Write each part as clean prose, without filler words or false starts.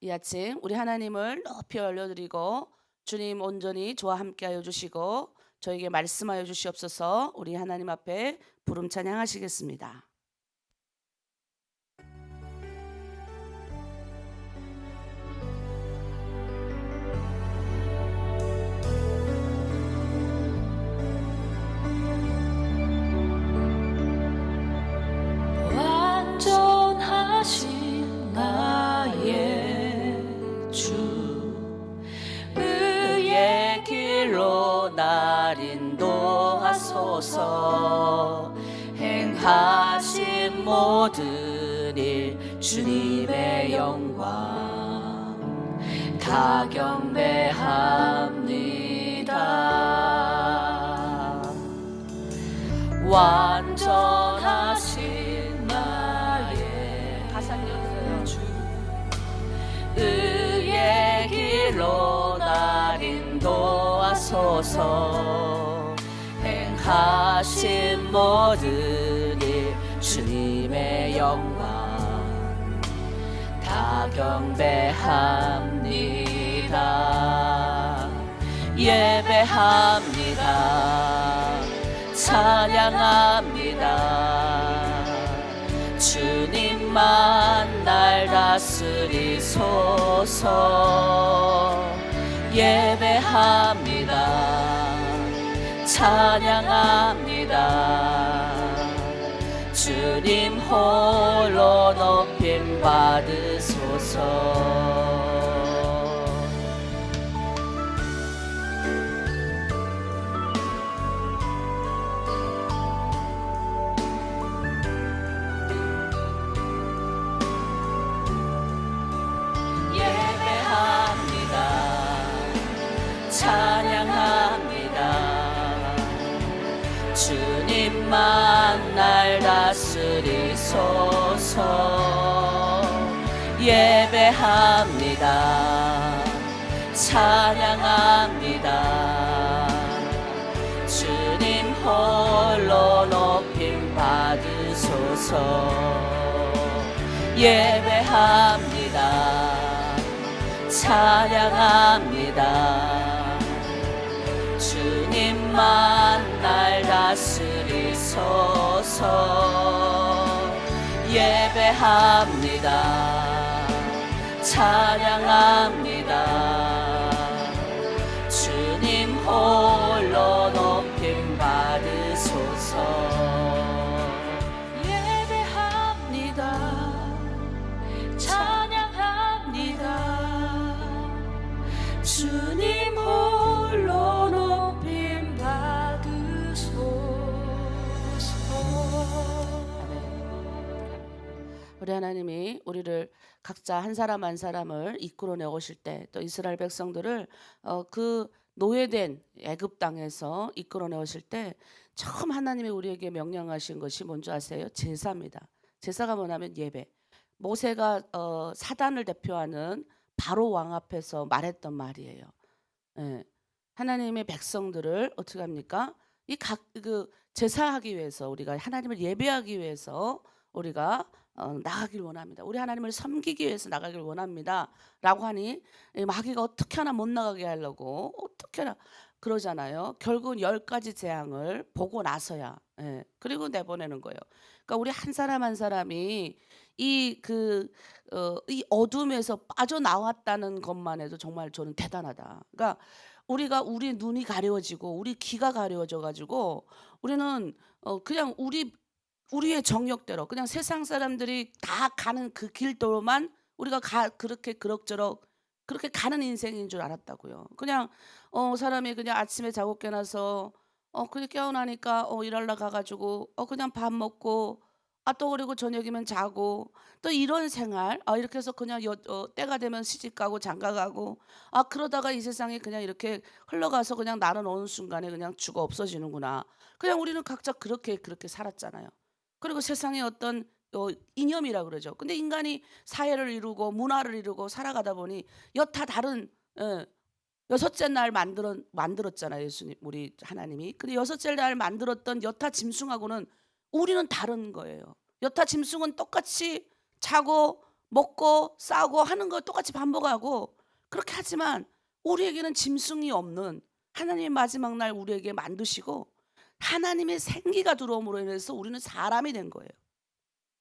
이 아침 우리 하나님을 높이 올려드리고 주님 온전히 저와 함께하여 주시고 저에게 말씀하여 주시옵소서. 우리 하나님 앞에 부름 찬양하시겠습니다. 완전하신 나의 주, 의의 길로 날 인도하소서. 행하신 모든 일 주님의 영광 다 경배합니다. 완전하신 나의 주, 의의 길로 날 인도하소서. 행하신 모든 일 주님의 영광 다 경배합니다. 예배합니다. 찬양합니다. 주님만 날 다스리소서. 예배합니다. 찬양합니다. 주님 홀로 높임 받으소서. 찬양합니다. 주님만 날 다스리소서. 예배합니다. 찬양합니다. 주님 홀로 높임 받으소서. 예배합니다. 찬양합니다. 주님만 날 다스리소서. 예배합니다. 찬양합니다. 주님 홀로 높임 받으소서. 주님 홀로 높임 받으소서. 우리 하나님이 우리를 각자 한 사람 한 사람을 이끌어내 오실 때, 또 이스라엘 백성들을 그 노예된 애굽 땅에서 이끌어내 오실 때 처음 하나님이 우리에게 명령하신 것이 뭔지 아세요? 제사입니다. 제사가 뭐냐면 예배. 모세가 사단을 대표하는 바로 왕 앞에서 말했던 말이에요. 예. 하나님의 백성들을 어떻게 합니까? 이 각 그 제사하기 위해서, 우리가 하나님을 예배하기 위해서 우리가 나가길 원합니다. 우리 하나님을 섬기기 위해서 나가길 원합니다라고 하니 마귀가 어떻게 하나 못 나가게 하려고 어떻게 하나 그러잖아요. 결국은 10가지 재앙을 보고 나서야 그리고 내보내는 거예요. 그러니까 우리 한 사람 한 사람이 이 이 어둠에서 빠져나왔다는 것만 해도 정말 저는 대단하다. 그러니까 우리 눈이 가려워지고 우리 귀가 가려워져 가지고 우리는 그냥 우리의 정욕대로 그냥 세상 사람들이 다 가는 그 길도로만 우리가 그렇게 그럭저럭 그렇게 가는 인생인 줄 알았다고요. 그냥 사람이 그냥 아침에 자고 깨어나서 그냥 깨어나니까 일하러 가 가지고 그냥 밥 먹고 또 그리고 저녁이면 자고 또 이런 생활 이렇게 해서 그냥 때가 되면 시집 가고 장가 가고 그러다가 이 세상에 그냥 이렇게 흘러가서 그냥 나는 어느 순간에 그냥 죽어 없어지는구나. 그냥 우리는 각자 그렇게 살았잖아요. 그리고 세상에 어떤 이념이라 그러죠. 근데 인간이 사회를 이루고 문화를 이루고 살아가다 보니 여타 다른 여섯째 날 만들었잖아요, 예수님 우리 하나님이. 근데 여섯째 날 만들었던 여타 짐승하고는 우리는 다른 거예요. 여타 짐승은 똑같이 자고 먹고 싸고 하는 거 똑같이 반복하고 그렇게 하지만 우리에게는 짐승이 없는 하나님의 마지막 날 우리에게 만드시고 하나님의 생기가 들어옴으로 인해서 우리는 사람이 된 거예요.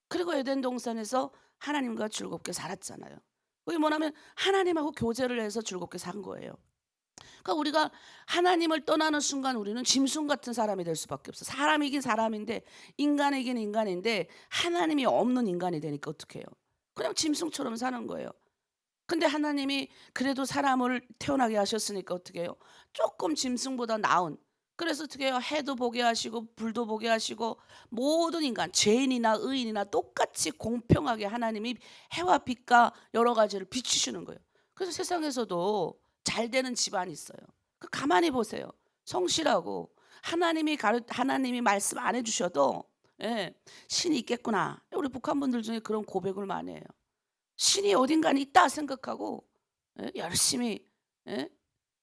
그리고 에덴 동산에서 하나님과 즐겁게 살았잖아요. 그게 뭐냐면 하나님하고 교제를 해서 즐겁게 산 거예요. 그러니까 우리가 하나님을 떠나는 순간 우리는 짐승 같은 사람이 될 수밖에 없어. 사람이긴 사람인데 인간이긴 인간인데 하나님이 없는 인간이 되니까 어떡해요? 그냥 짐승처럼 사는 거예요. 근데 하나님이 그래도 사람을 태어나게 하셨으니까 어떻게 해요? 조금 짐승보다 나은, 그래서 어떻게 해요? 해도 보게 하시고 불도 보게 하시고 모든 인간, 죄인이나 의인이나 똑같이 공평하게 하나님이 해와 빛과 여러 가지를 비추시는 거예요. 그래서 세상에서도 잘 되는 집안이 있어요. 가만히 보세요. 성실하고 하나님이 말씀 안 해주셔도 신이 있겠구나. 우리 북한 분들 중에 그런 고백을 많이 해요. 신이 어딘가에 있다 생각하고 열심히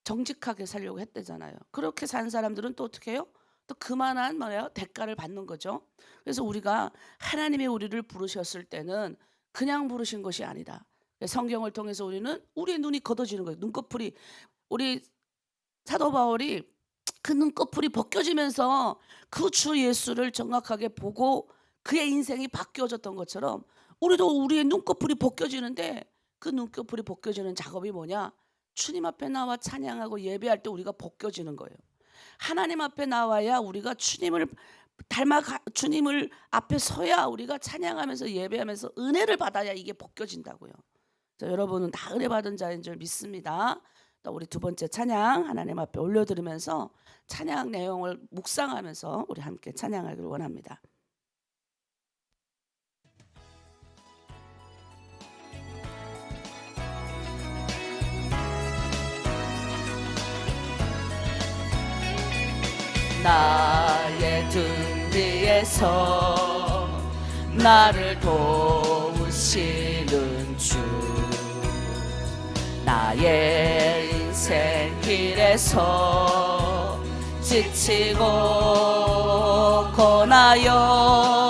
정직하게 살려고 했대잖아요. 그렇게 산 사람들은 또 어떻게 해요? 또 그만한 대가를 받는 거죠. 그래서 우리가 하나님이 우리를 부르셨을 때는 그냥 부르신 것이 아니다. 성경을 통해서 우리는 우리의 눈이 걷어지는 거예요. 눈꺼풀이, 우리 사도 바울이 그 눈꺼풀이 벗겨지면서 그 주 예수를 정확하게 보고 그의 인생이 바뀌어졌던 것처럼 우리도 우리의 눈꺼풀이 벗겨지는데 그 눈꺼풀이 벗겨지는 작업이 뭐냐? 주님 앞에 나와 찬양하고 예배할 때 우리가 벗겨지는 거예요. 하나님 앞에 나와야 우리가 주님을 앞에 서야 우리가 찬양하면서 예배하면서 은혜를 받아야 이게 벗겨진다고요. 그래서 여러분은 다 은혜 받은 자인 줄 믿습니다. 또 우리 두 번째 찬양 하나님 앞에 올려드리면서 찬양 내용을 묵상하면서 우리 함께 찬양하기를 원합니다. 나의 등 뒤에서 나를 도우시는 주, 나의 인생 길에서 지치고 고나여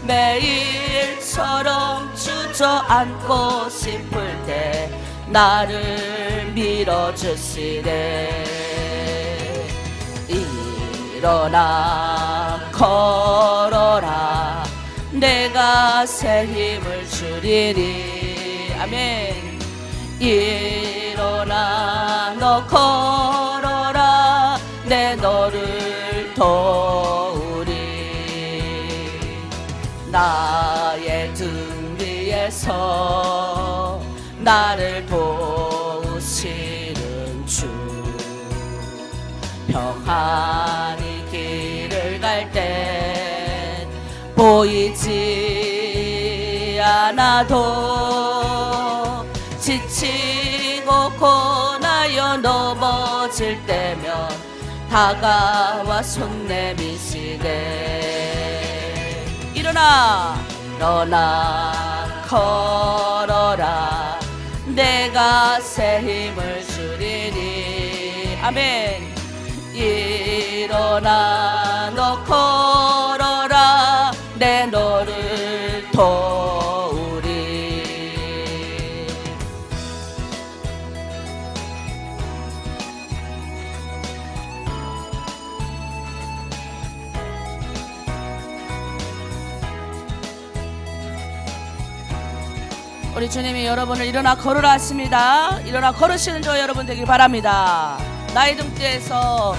매일처럼 주저앉고 싶을 때 나를 밀어주시네. 일어나 걸어라, 내가 새 힘을 주리니. 아멘. 일어나 너 걸어라, 내 너를 도우리. 나의 등 위에서 나를 도우시는 주, 평안히 길을 갈 때 보이지 않아도 지치고 고나여 넘어질 때면 다가와 손 내미시네. 일어나 걸어라, 내가 새 힘을 주리니. 아멘. 일어나 너 걸어라, 내 너를 도우리. 우리 주님이 여러분을 일어나 걸으라 하십니다. 일어나 걸으시는 저 여러분 되길 바랍니다. 나의 등 뒤에서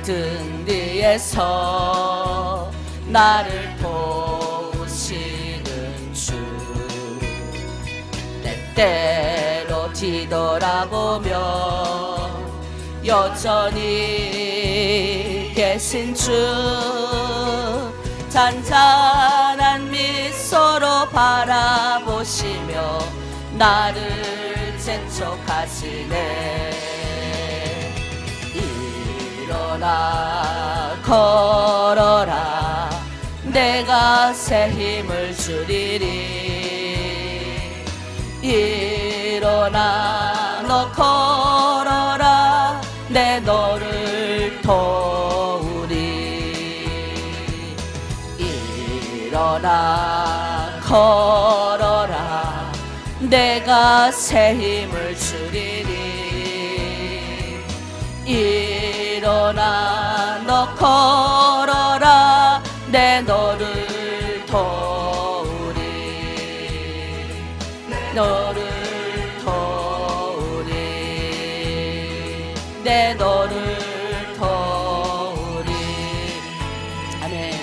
등 뒤에서 나를 도우시는 주, 때때로 뒤돌아보면 여전히 계신 주, 잔잔한 미소로 바라보시며 나를 재촉하시네. 일어나 걸어라, 내가 새 힘을 주리리. 일어나 너 걸어라, 내 너를 도우리. 일어나 걸어라, 내가 새 힘을 주리니. 일어나 너 걸어라 내 너를 도우리. 너를 도우리. 내 너를 도우리. 아멘.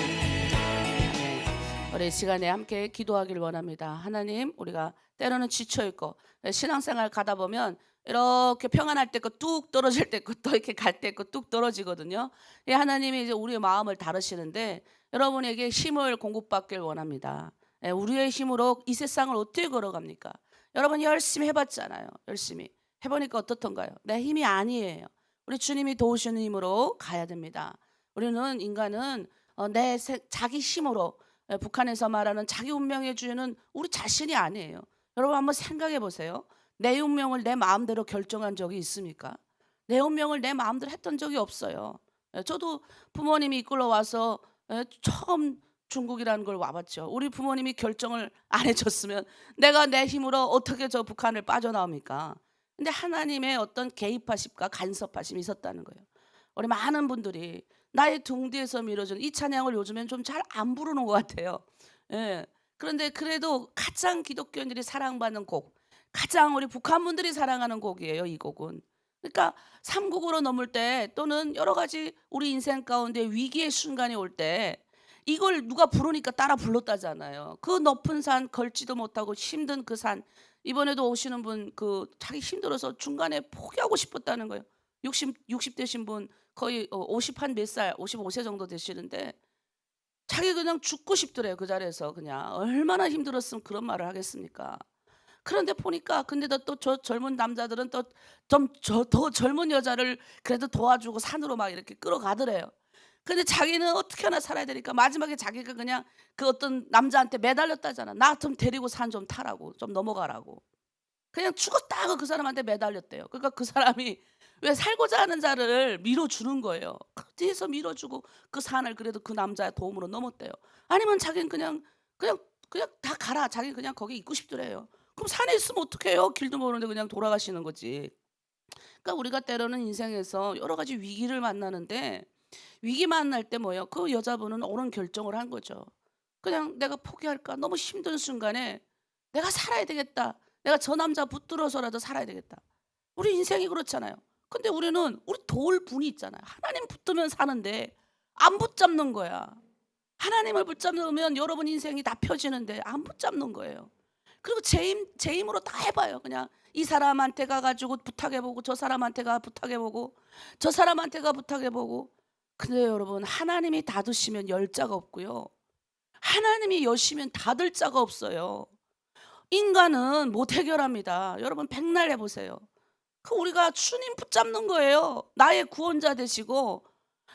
아멘. 우리 시간에 함께 기도하길 원합니다. 하나님, 우리가 때로는 지쳐 있고 신앙생활 가다 보면 이렇게 평안할 때 있고 뚝 떨어질 때 있고 또 이렇게 갈 때 있고 뚝 떨어지거든요. 예, 하나님이 이제 우리의 마음을 다루시는데 여러분에게 힘을 공급받길 원합니다. 예, 우리의 힘으로 이 세상을 어떻게 걸어갑니까? 여러분 열심히 해봤잖아요. 열심히 해보니까 어떻던가요? 내 힘이 아니에요. 우리 주님이 도우시는 힘으로 가야 됩니다. 우리는 인간은 자기 힘으로, 북한에서 말하는 자기 운명의 주인은 우리 자신이 아니에요. 여러분 한번 생각해 보세요. 내 운명을 내 마음대로 결정한 적이 있습니까? 내 운명을 내 마음대로 했던 적이 없어요. 저도 부모님이 이끌러 와서 처음 중국이라는 걸 와봤죠. 우리 부모님이 결정을 안 해줬으면 내가 내 힘으로 어떻게 저 북한을 빠져나옵니까? 근데 하나님의 어떤 개입하심과 간섭하심이 있었다는 거예요. 우리 많은 분들이 나의 등 뒤에서 밀어준 이 찬양을 요즘엔 좀 잘 안 부르는 것 같아요. 예. 그런데 그래도 가장 기독교인들이 사랑받는 곡, 가장 우리 북한 분들이 사랑하는 곡이에요. 이 곡은. 그러니까 삼국으로 넘을 때 또는 여러 가지 우리 인생 가운데 위기의 순간이 올 때 이걸 누가 부르니까 따라 불렀다잖아요. 그 높은 산 걸지도 못하고 힘든 그 산. 이번에도 오시는 분 자기 힘들어서 중간에 포기하고 싶었다는 거예요. 60 되신 분 거의 50 한 몇 살, 55세 정도 되시는데 자기 그냥 죽고 싶더래요. 그 자리에서 그냥 얼마나 힘들었으면 그런 말을 하겠습니까? 그런데 보니까 근데 또 저 젊은 남자들은 또 좀 더 젊은 여자를 그래도 도와주고 산으로 막 이렇게 끌어가더래요. 근데 자기는 어떻게 하나 살아야 되니까 마지막에 자기가 그냥 그 어떤 남자한테 매달렸다잖아. 나 좀 데리고 산 좀 타라고, 좀 넘어가라고. 그냥 죽었다고 그 사람한테 매달렸대요. 그러니까 그 사람이 왜 살고자 하는 자를 밀어주는 거예요. 그 뒤에서 밀어주고 그 산을 그래도 그 남자의 도움으로 넘었대요. 아니면 자기는 그냥 다 가라. 자기는 그냥 거기 있고 싶더래요. 그럼 산에 있으면 어떡해요? 길도 모르는데 그냥 돌아가시는 거지. 그러니까 우리가 때로는 인생에서 여러 가지 위기를 만나는데 위기 만날 때 뭐예요? 그 여자분은 옳은 결정을 한 거죠. 그냥 내가 포기할까? 너무 힘든 순간에 내가 살아야 되겠다. 내가 저 남자 붙들어서라도 살아야 되겠다. 우리 인생이 그렇잖아요. 근데 우리는 우리 도울 분이 있잖아요. 하나님 붙들면 사는데 안 붙잡는 거야. 하나님을 붙잡으면 여러분 인생이 다 펴지는데 안 붙잡는 거예요. 그리고 제 힘으로 다 해봐요. 그냥 이 사람한테 가가지고 부탁해보고 저 사람한테 가 부탁해보고 저 사람한테 가 부탁해보고. 근데 여러분 하나님이 닫으시면 열 자가 없고요. 하나님이 여시면 닫을 자가 없어요. 인간은 못 해결합니다. 여러분 백날 해보세요. 우리가 주님 붙잡는 거예요. 나의 구원자 되시고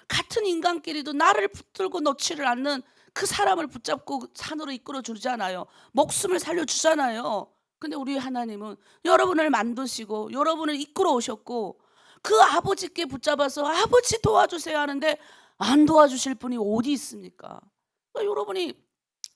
같은 인간끼리도 나를 붙들고 놓지를 않는 그 사람을 붙잡고 산으로 이끌어 주잖아요. 목숨을 살려주잖아요. 근데 우리 하나님은 여러분을 만드시고 여러분을 이끌어 오셨고 그 아버지께 붙잡아서 아버지 도와주세요 하는데 안 도와주실 분이 어디 있습니까? 그러니까 여러분이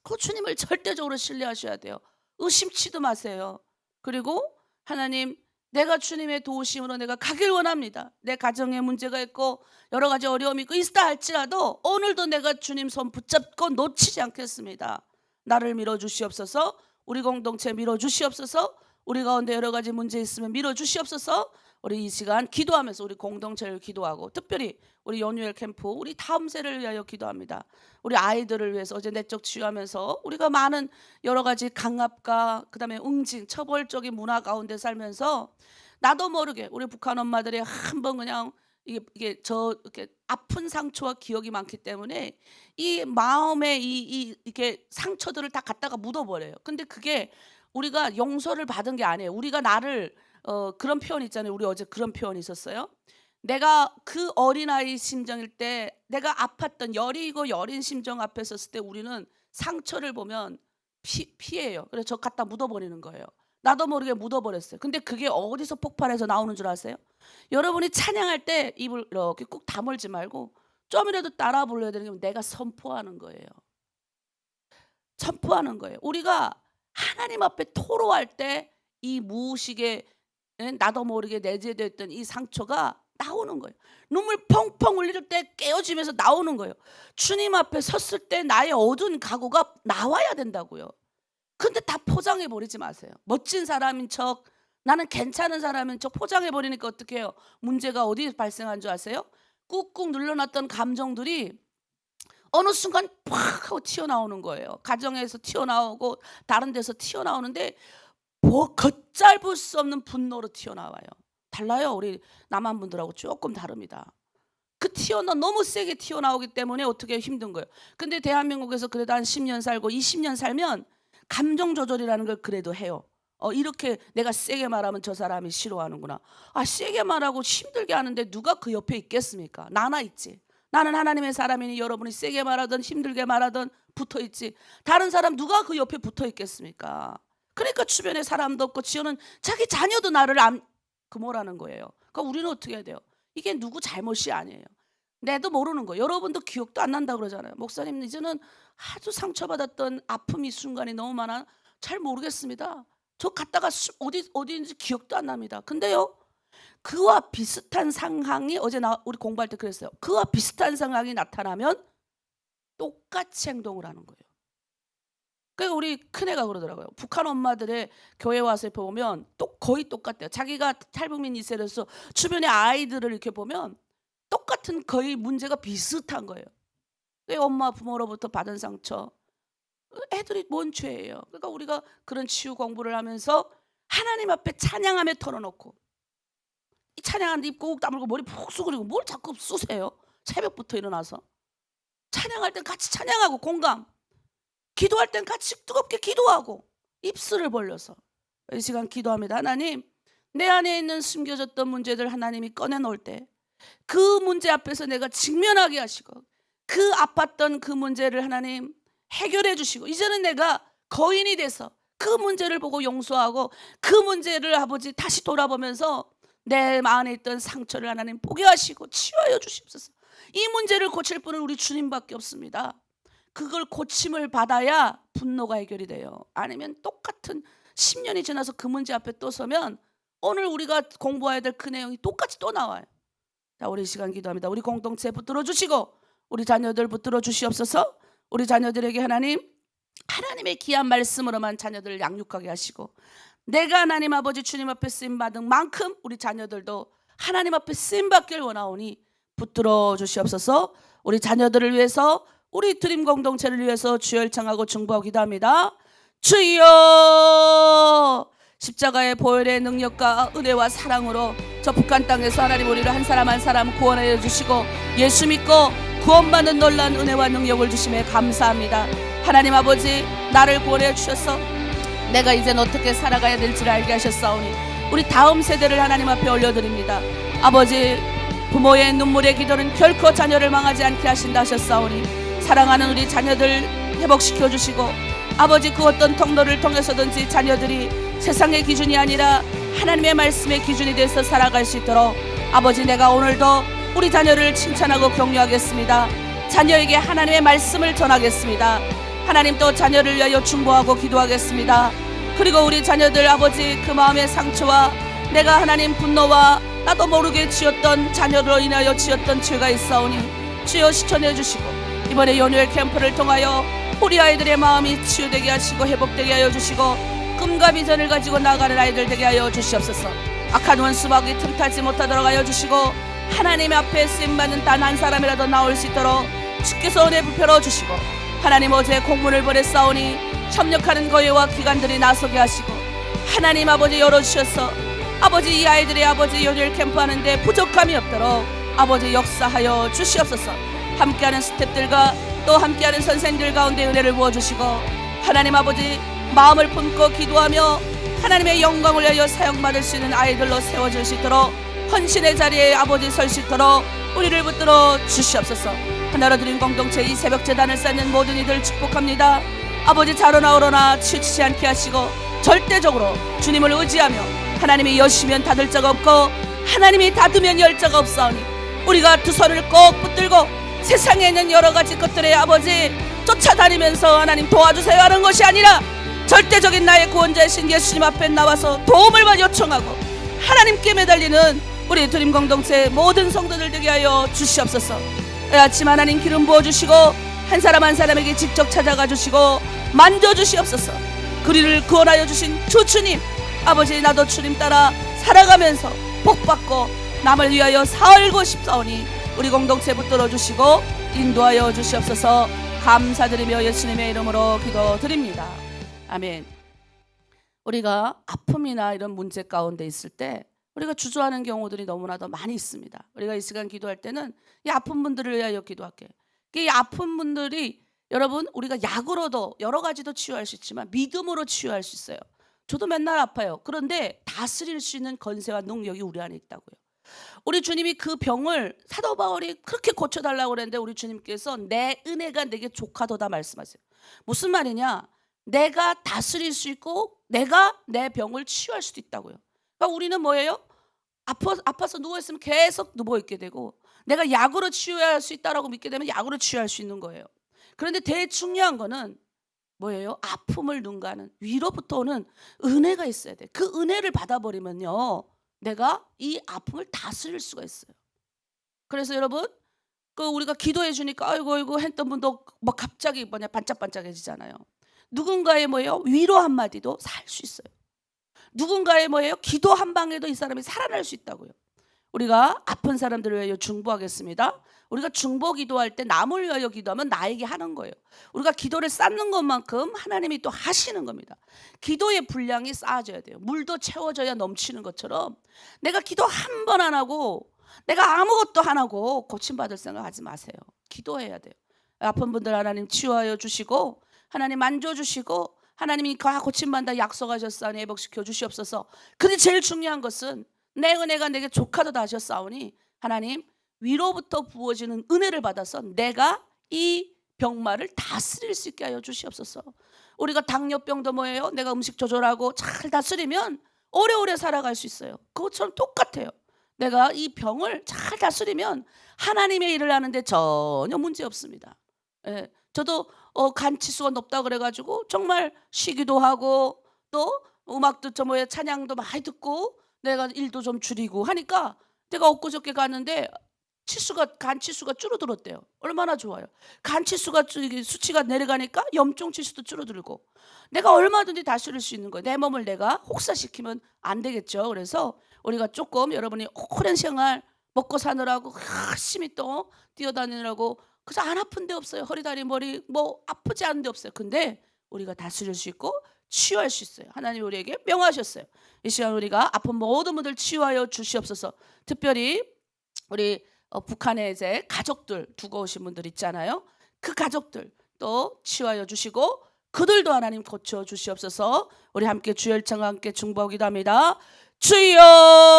그 주님을 절대적으로 신뢰하셔야 돼요. 의심치도 마세요. 그리고 하나님, 내가 주님의 도우심으로 내가 가길 원합니다. 내 가정에 문제가 있고 여러 가지 어려움이 있고 있다 할지라도 오늘도 내가 주님 손 붙잡고 놓치지 않겠습니다. 나를 밀어주시옵소서. 우리 공동체 밀어주시옵소서. 우리 가운데 여러 가지 문제 있으면 밀어주시옵소서. 우리 이 시간 기도하면서 우리 공동체를 기도하고 특별히 우리 연유엘 캠프 우리 다음 세를 위하여 기도합니다. 우리 아이들을 위해서 어제 내적 치유하면서 우리가 많은 여러 가지 강압과 그다음에 응징, 처벌적인 문화 가운데 살면서 나도 모르게 우리 북한 엄마들이 한번 그냥 이게 이렇게 아픈 상처와 기억이 많기 때문에 이 마음에 이렇게 상처들을 다 갖다가 묻어버려요. 근데 그게 우리가 용서를 받은 게 아니에요. 우리가 나를 그런 표현 있잖아요. 우리 어제 그런 표현이 있었어요. 내가 그 어린아이 심정일 때 내가 아팠던 여리고 여린 심정 앞에 섰을 때 우리는 상처를 보면 피해요. 그래서 저 갖다 묻어버리는 거예요. 나도 모르게 묻어버렸어요. 근데 그게 어디서 폭발해서 나오는 줄 아세요? 여러분이 찬양할 때 입을 이렇게 꾹 다물지 말고 좀이라도 따라 불러야 되는 게 내가 선포하는 거예요. 선포하는 거예요. 우리가 하나님 앞에 토로할 때 이 무의식에 나도 모르게 내재됐던 이 상처가 나오는 거예요. 눈물 펑펑 흘릴 때 깨어지면서 나오는 거예요. 주님 앞에 섰을 때 나의 어두운 각오가 나와야 된다고요. 근데 다 포장해 버리지 마세요. 멋진 사람인 척, 나는 괜찮은 사람인 척 포장해 버리니까 어떻게 해요? 문제가 어디 발생한 줄 아세요? 꾹꾹 눌러놨던 감정들이 어느 순간 팍 하고 튀어나오는 거예요. 가정에서 튀어나오고 다른 데서 튀어나오는데 걷잡을 수 없는 분노로 튀어나와요. 달라요. 우리 남한 분들하고 조금 다릅니다. 그 너무 세게 튀어나오기 때문에 어떻게 힘든 거예요. 근데 대한민국에서 그래도 한 10년 살고 20년 살면 감정 조절이라는 걸 그래도 해요. 이렇게 내가 세게 말하면 저 사람이 싫어하는구나. 세게 말하고 힘들게 하는데 누가 그 옆에 있겠습니까? 나나 있지. 나는 하나님의 사람이니 여러분이 세게 말하든 힘들게 말하든 붙어 있지. 다른 사람 누가 그 옆에 붙어 있겠습니까? 그러니까 주변에 사람도 없고 지어는 자기 자녀도 나를 뭐라는 거예요. 그러니까 우리는 어떻게 해야 돼요? 이게 누구 잘못이 아니에요. 내도 모르는 거. 여러분도 기억도 안 난다 그러잖아요. 목사님 이제는 아주 상처받았던 아픔이 순간이 너무 많아 잘 모르겠습니다. 저 갔다가 어디인지 기억도 안 납니다. 근데요, 그와 비슷한 상황이 우리 공부할 때 그랬어요. 그와 비슷한 상황이 나타나면 똑같이 행동을 하는 거예요. 그러니까 우리 큰애가 그러더라고요. 북한 엄마들의 교회 와서 보면 거의 똑같대요. 자기가 탈북민 2세로서 주변의 아이들을 이렇게 보면 똑같은 거의 문제가 비슷한 거예요. 엄마 부모로부터 받은 상처, 애들이 뭔 죄예요. 그러니까 우리가 그런 치유 공부를 하면서 하나님 앞에 찬양함에 털어놓고, 이 찬양하는데 입 꾹 다물고 머리 푹 숙이고 뭘 자꾸 쑤세요. 새벽부터 일어나서 찬양할 땐 같이 찬양하고 공감, 기도할 땐 같이 뜨겁게 기도하고 입술을 벌려서 이 시간 기도합니다. 하나님, 내 안에 있는 숨겨졌던 문제들 하나님이 꺼내놓을 때 그 문제 앞에서 내가 직면하게 하시고, 그 아팠던 그 문제를 하나님 해결해 주시고, 이제는 내가 거인이 돼서 그 문제를 보고 용서하고 그 문제를 아버지 다시 돌아보면서 내 안에 있던 상처를 하나님 보게 하시고 치유하여 주시옵소서. 이 문제를 고칠 분은 우리 주님밖에 없습니다. 그걸 고침을 받아야 분노가 해결이 돼요. 아니면 똑같은 10년이 지나서 그 문제 앞에 또 서면 오늘 우리가 공부해야 될 그 내용이 똑같이 또 나와요. 자, 우리 시간 기도합니다. 우리 공동체 붙들어 주시고 우리 자녀들 붙들어 주시옵소서. 우리 자녀들에게 하나님의 귀한 말씀으로만 자녀들을 양육하게 하시고, 내가 하나님 아버지 주님 앞에 쓰임받은 만큼 우리 자녀들도 하나님 앞에 쓰임받길 원하오니 붙들어 주시옵소서. 우리 자녀들을 위해서, 우리 드림 공동체를 위해서 주여 열창하고 중보하고 기도합니다. 주여, 십자가의 보혈의 능력과 은혜와 사랑으로 저 북한 땅에서 하나님 우리를 한 사람 한 사람 구원하여 주시고 예수 믿고 구원받는 놀라운 은혜와 능력을 주심에 감사합니다. 하나님 아버지, 나를 구원해 주셔서 내가 이젠 어떻게 살아가야 될지를 알게 하셨사오니 우리 다음 세대를 하나님 앞에 올려드립니다. 아버지, 부모의 눈물의 기도는 결코 자녀를 망하지 않게 하신다 하셨사오니 사랑하는 우리 자녀들 회복시켜 주시고, 아버지 그 어떤 통로를 통해서든지 자녀들이 세상의 기준이 아니라 하나님의 말씀의 기준이 돼서 살아갈 수 있도록 아버지, 내가 오늘도 우리 자녀를 칭찬하고 격려하겠습니다. 자녀에게 하나님의 말씀을 전하겠습니다. 하나님 또 자녀를 위하여 중보하고 기도하겠습니다. 그리고 우리 자녀들 아버지 그 마음의 상처와 내가 하나님 분노와 나도 모르게 지었던 자녀로 인하여 지었던 죄가 있사오니 주여 시천해 주시고, 이번에 연휴의 캠프를 통하여 우리 아이들의 마음이 치유되게 하시고 회복되게 하여 주시고, 꿈과 비전을 가지고 나아가는 아이들 되게 하여 주시옵소서. 악한 원수마귀 틈타지 못하도록 하여 주시고, 하나님 앞에 쓰임받는 단 한 사람이라도 나올 수 있도록 주께서 은혜 베풀어 주시고, 하나님 어제 공문을 보냈사오니 협력하는 거예와 기관들이 나서게 하시고, 하나님 아버지 열어주셔서 아버지 이 아이들의 아버지 연휴 캠프하는데 부족함이 없도록 아버지 역사하여 주시옵소서. 함께하는 스태프들과 또 함께하는 선생님들 가운데 은혜를 부어주시고, 하나님 아버지 마음을 품고 기도하며 하나님의 영광을 위하여 사용받을 수 있는 아이들로 세워질 수 있도록 헌신의 자리에 아버지 설 수 있도록 우리를 붙들어 주시옵소서. 하나로 드린 공동체 이 새벽 제단을 쌓는 모든 이들 축복합니다. 아버지 자로나 오로나 치우치지 않게 하시고 절대적으로 주님을 의지하며 하나님이 여시면 닫을 자가 없고 하나님이 닫으면 열 자가 없사오니 우리가 두 손을 꼭 붙들고 세상에 있는 여러 가지 것들에 아버지 쫓아다니면서 하나님 도와주세요 하는 것이 아니라 절대적인 나의 구원자이신 예수님 앞에 나와서 도움을 요청하고 하나님께 매달리는 우리 드림 공동체 모든 성도들 되게 하여 주시옵소서. 이 아침 하나님 기름 부어주시고 한 사람 한 사람에게 직접 찾아가 주시고 만져주시옵소서. 그리를 구원하여 주신 주 주님, 아버지 나도 주님 따라 살아가면서 복받고 남을 위하여 살고 싶사오니 우리 공동체 붙들어 주시고 인도하여 주시옵소서. 감사드리며 예수님의 이름으로 기도드립니다. 아멘. 우리가 아픔이나 이런 문제 가운데 있을 때 우리가 주저하는 경우들이 너무나도 많이 있습니다. 우리가 이 시간 기도할 때는 이 아픈 분들을 위하여 기도할게요. 이 아픈 분들이 여러분 우리가 약으로도 여러 가지도 치유할 수 있지만 믿음으로 치유할 수 있어요. 저도 맨날 아파요. 그런데 다스릴 수 있는 권세와 능력이 우리 안에 있다고요. 우리 주님이 그 병을 사도 바울이 그렇게 고쳐달라고 그랬는데 우리 주님께서 내 은혜가 내게 족하도다 말씀하세요. 무슨 말이냐? 내가 다스릴 수 있고 내가 내 병을 치유할 수도 있다고요. 그러니까 우리는 뭐예요? 아파서 누워있으면 계속 누워있게 되고 내가 약으로 치유할 수 있다라고 믿게 되면 약으로 치유할 수 있는 거예요. 그런데 제일 중요한 거는 뭐예요? 아픔을 능가하는 위로부터 오는 은혜가 있어야 돼. 그 은혜를 받아버리면요 내가 이 아픔을 다스릴 수가 있어요. 그래서 여러분 그 우리가 기도해 주니까 아이고 했던 분도 막 갑자기 반짝반짝해지잖아요. 누군가의 뭐예요? 위로 한마디도 살 수 있어요. 누군가의 뭐예요? 기도 한 방에도 이 사람이 살아날 수 있다고요. 우리가 아픈 사람들을 위하여 중보하겠습니다. 우리가 중보 기도할 때 남을 위하여 기도하면 나에게 하는 거예요. 우리가 기도를 쌓는 것만큼 하나님이 또 하시는 겁니다. 기도의 분량이 쌓아져야 돼요. 물도 채워져야 넘치는 것처럼 내가 기도 한 번 안 하고 내가 아무것도 안 하고 고침받을 생각하지 마세요. 기도해야 돼요. 아픈 분들 하나님 치유하여 주시고 하나님 만져주시고 하나님이 고침받는다 약속하셨사오니 회복시켜 주시옵소서. 근데 제일 중요한 것은 내 은혜가 내게 족하도다 하셨사오니 하나님 위로부터 부어지는 은혜를 받아서 내가 이 병마를 다스릴 수 있게 하여 주시옵소서. 우리가 당뇨병도 뭐예요? 내가 음식 조절하고 잘 다스리면 오래오래 살아갈 수 있어요. 그것처럼 똑같아요. 내가 이 병을 잘 다스리면 하나님의 일을 하는데 전혀 문제 없습니다. 예, 저도 간 치수가 높다 그래가지고 정말 쉬기도 하고 또 음악도 찬양도 많이 듣고 내가 일도 좀 줄이고 하니까 내가 엊그저께 갔는데 간 치수가 줄어들었대요. 얼마나 좋아요. 간 치수가 수치가 내려가니까 염증 치수도 줄어들고 내가 얼마든지 다스릴 수 있는 거예요. 내 몸을 내가 혹사시키면 안 되겠죠. 그래서 우리가 조금 여러분이 오랜 생활 먹고 사느라고 열심히 또 뛰어다니느라고 그래서 안 아픈 데 없어요. 허리 다리 머리 뭐 아프지 않은 데 없어요. 근데 우리가 다스릴 수 있고 치유할 수 있어요. 하나님 우리에게 명하셨어요. 이 시간 우리가 아픈 모든 분들 치유하여 주시옵소서. 특별히 우리 북한에 이제 가족들 두고 오신 분들 있잖아요. 그 가족들 또 치유하여 주시고 그들도 하나님 고쳐 주시옵소서. 우리 함께 주여 일창과 함께 중보하기도 합니다.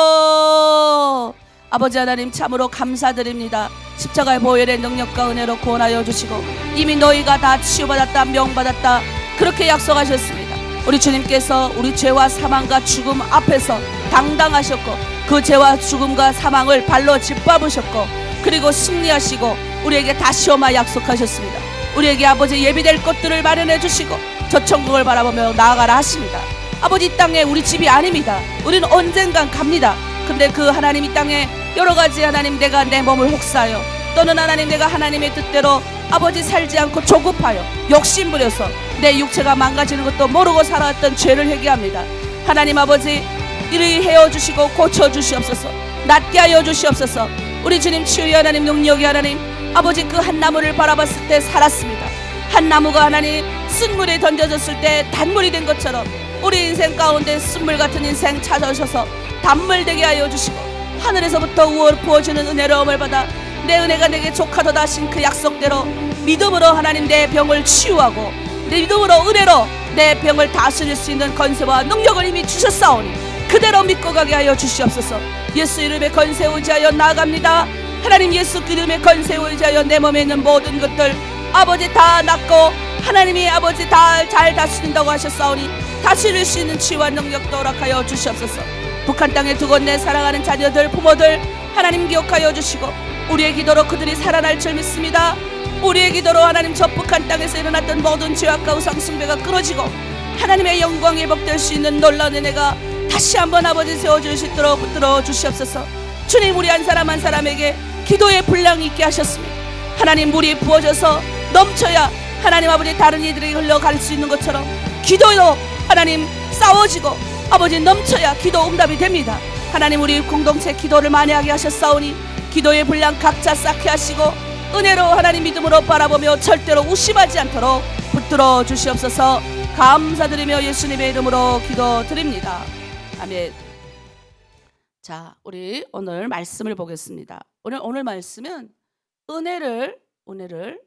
주여 아버지 하나님 참으로 감사드립니다. 십자가의 보혈의 능력과 은혜로 구원하여 주시고 이미 너희가 다 치유받았다 명받았다 그렇게 약속하셨습니다. 우리 주님께서 우리 죄와 사망과 죽음 앞에서 당당하셨고 그 죄와 죽음과 사망을 발로 짓밟으셨고 그리고 승리하시고 우리에게 다시 오마 약속하셨습니다. 우리에게 아버지 예비될 것들을 마련해 주시고 저 천국을 바라보며 나아가라 하십니다. 아버지 이 땅에 우리 집이 아닙니다. 우리는 언젠간 갑니다. 근데 그 하나님 이 땅에 여러가지 하나님 내가 내 몸을 혹사하여 또는 하나님 내가 하나님의 뜻대로 아버지 살지 않고 조급하여 욕심부려서 내 육체가 망가지는 것도 모르고 살아왔던 죄를 회개합니다. 하나님 아버지 이를 헤어주시고 고쳐주시옵소서. 낫게 하여 주시옵소서. 우리 주님 치유의 하나님 능력의 하나님 아버지 그 한 나무를 바라봤을 때 살았습니다. 한 나무가 하나님 쓴물에 던져졌을 때 단물이 된 것처럼 우리 인생 가운데 쓴물 같은 인생 찾아오셔서 단물 되게 하여 주시고 하늘에서부터 우월 부어주는 은혜로움을 받아 내 은혜가 내게 족하도다 하신 그 약속대로 믿음으로 하나님 내 병을 치유하고 내 믿음으로 은혜로 내 병을 다스릴 수 있는 권세와 능력을 이미 주셨사오니 그대로 믿고 가게 하여 주시옵소서. 예수 이름의 권세 의지하여 나아갑니다. 하나님 예수 이름의 권세 의지하여 내 몸에 있는 모든 것들 아버지 다 낫고 하나님이 아버지 다 잘 다스린다고 하셨사오니 다스릴 수 있는 치유와 능력도 허락하여 주시옵소서. 북한 땅에 두고 내 사랑하는 자녀들 부모들 하나님 기억하여 주시고 우리의 기도로 그들이 살아날 줄 믿습니다. 우리의 기도로 하나님 저 북한 땅에서 일어났던 모든 죄악과 우상 숭배가 끊어지고 하나님의 영광이 회복될 수 있는 놀라운 은혜가 다시 한번 아버지 세워주시도록 붙들어 주시옵소서. 주님, 우리 한 사람 한 사람에게 기도의 분량이 있게 하셨습니다. 하나님, 물이 부어져서 넘쳐야 하나님 아버지 다른 이들에게 흘러갈 수 있는 것처럼 기도도 하나님 싸워지고 아버지 넘쳐야 기도 응답이 됩니다. 하나님, 우리 공동체 기도를 많이 하게 하셨사오니 기도의 분량 각자 쌓게 하시고 은혜로 하나님 믿음으로 바라보며 절대로 의심하지 않도록 붙들어 주시옵소서. 감사드리며 예수님의 이름으로 기도드립니다. 아멘. 자, 우리 오늘 말씀을 보겠습니다. 오늘 말씀은 은혜를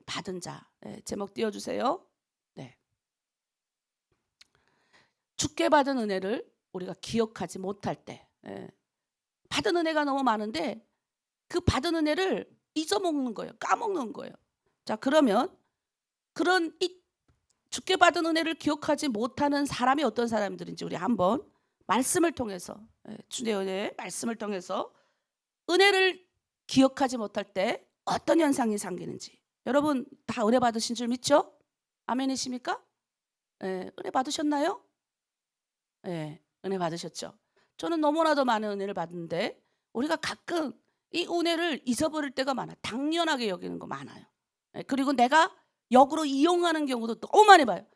받은 자. 네, 제목 띄워주세요. 네. 주께 받은 은혜를 우리가 기억하지 못할 때, 받은 은혜가 너무 많은데 그 받은 은혜를 잊어먹는 거예요. 까먹는 거예요. 자, 그러면 그런 주께 받은 은혜를 기억하지 못하는 사람이 어떤 사람들인지 우리 한번 말씀을 통해서, 주의 은혜의 말씀을 통해서 은혜를 기억하지 못할 때 어떤 현상이 생기는지. 여러분 다 은혜 받으신 줄 믿죠? 아멘이십니까? 은혜 받으셨나요? 은혜 받으셨죠? 저는 너무나도 많은 은혜를 받는데 우리가 가끔 이 은혜를 잊어버릴 때가 많아요. 당연하게 여기는 거 많아요. 그리고 내가 역으로 이용하는 경우도 너무 많이 봐요.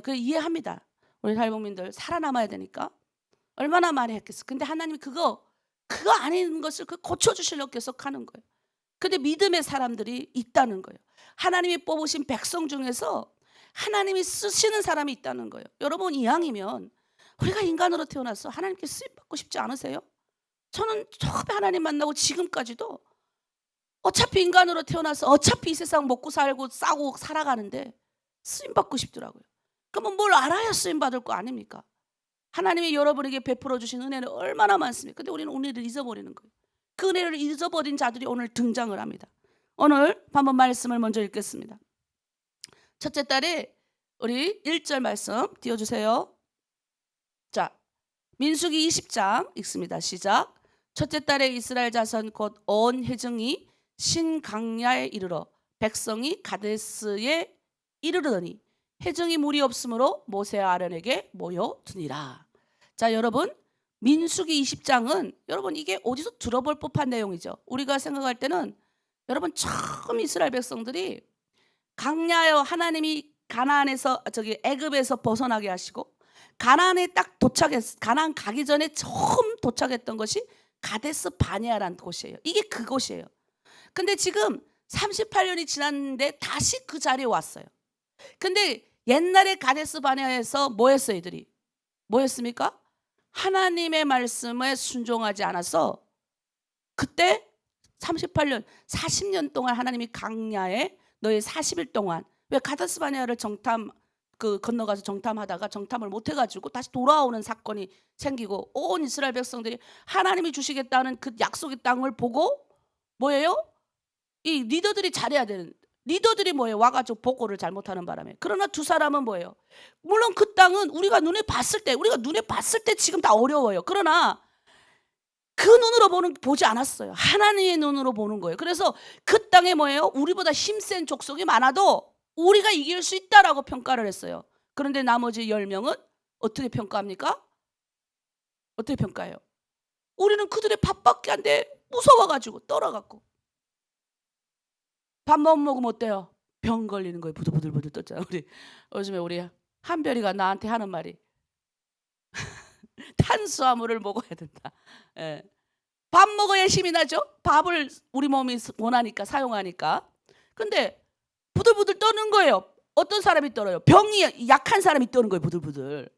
그 이해합니다. 우리 탈북민들 살아남아야 되니까 얼마나 많이 했겠어. 근데 하나님이 그거 아닌 것을 고쳐주시려고 계속 하는 거예요. 근데 믿음의 사람들이 있다는 거예요. 하나님이 뽑으신 백성 중에서 하나님이 쓰시는 사람이 있다는 거예요. 여러분, 이왕이면 우리가 인간으로 태어나서 하나님께 쓰임받고 싶지 않으세요? 저는 처음에 하나님 만나고 지금까지도 어차피 인간으로 태어나서 어차피 이 세상 먹고 살고 싸고 살아가는데 쓰임받고 싶더라고요. 그러면 뭘 알아야 쓰임받을 거 아닙니까? 하나님이 여러분에게 베풀어 주신 은혜는 얼마나 많습니까? 근데 우리는 은혜를 잊어버리는 거예요. 그 은혜를 잊어버린 자들이 오늘 등장을 합니다. 오늘 한번 말씀을 먼저 읽겠습니다. 첫째 딸이 우리 1절 말씀 띄워주세요. 자, 민수기 20장 읽습니다. 시작. 첫째 달에 이스라엘 자손 곧 온 회중이 신강야에 이르러 백성이 가데스에 이르르더니 회중이 물이 없으므로 모세와 아론에게 모여드니라. 자, 여러분, 민수기 20장은 여러분 이게 어디서 들어볼 법한 내용이죠. 우리가 생각할 때는 여러분 처음 이스라엘 백성들이 강야여 하나님이 가나안에서 애굽에서 벗어나게 하시고 가나안에 딱 가나안 가기 전에 처음 도착했던 것이 가데스 바네아라는 곳이에요. 이게 그곳이에요. 근데 지금 38년이 지났는데 다시 그 자리에 왔어요. 근데 옛날에 가데스 바네아에서 뭐 했어요, 이들이? 뭐 했습니까? 하나님의 말씀에 순종하지 않아서 그때 38년, 40년 동안 하나님이 강야에 너희 40일 동안 왜 가데스 바네아를 건너가서 정탐하다가 정탐을 못 해가지고 다시 돌아오는 사건이 생기고 온 이스라엘 백성들이 하나님이 주시겠다는 그 약속의 땅을 보고 뭐예요? 이 리더들이 잘해야 되는 리더들이 뭐예요? 와가지고 보고를 잘못하는 바람에. 그러나 두 사람은 뭐예요? 물론 그 땅은 우리가 눈에 봤을 때 지금 다 어려워요. 그러나 그 눈으로 보지 않았어요. 하나님의 눈으로 보는 거예요. 그래서 그 땅에 뭐예요? 우리보다 힘센 족속이 많아도 우리가 이길 수 있다라고 평가를 했어요. 그런데 나머지 10명은 어떻게 평가합니까? 어떻게 평가해요? 우리는 그들의 밥밖에 안 돼. 무서워가지고 떨어갖고. 밥 못 먹으면 어때요? 병 걸리는 거예요. 부들부들 떴잖아. 요즘에 우리 한별이가 나한테 하는 말이 탄수화물을 먹어야 된다. 밥 먹어야 힘이 나죠. 밥을 우리 몸이 원하니까 사용하니까. 근데 부들부들 떠는 거예요. 어떤 사람이 떨어요? 병이 약한 사람이 떠는 거예요. 부들부들.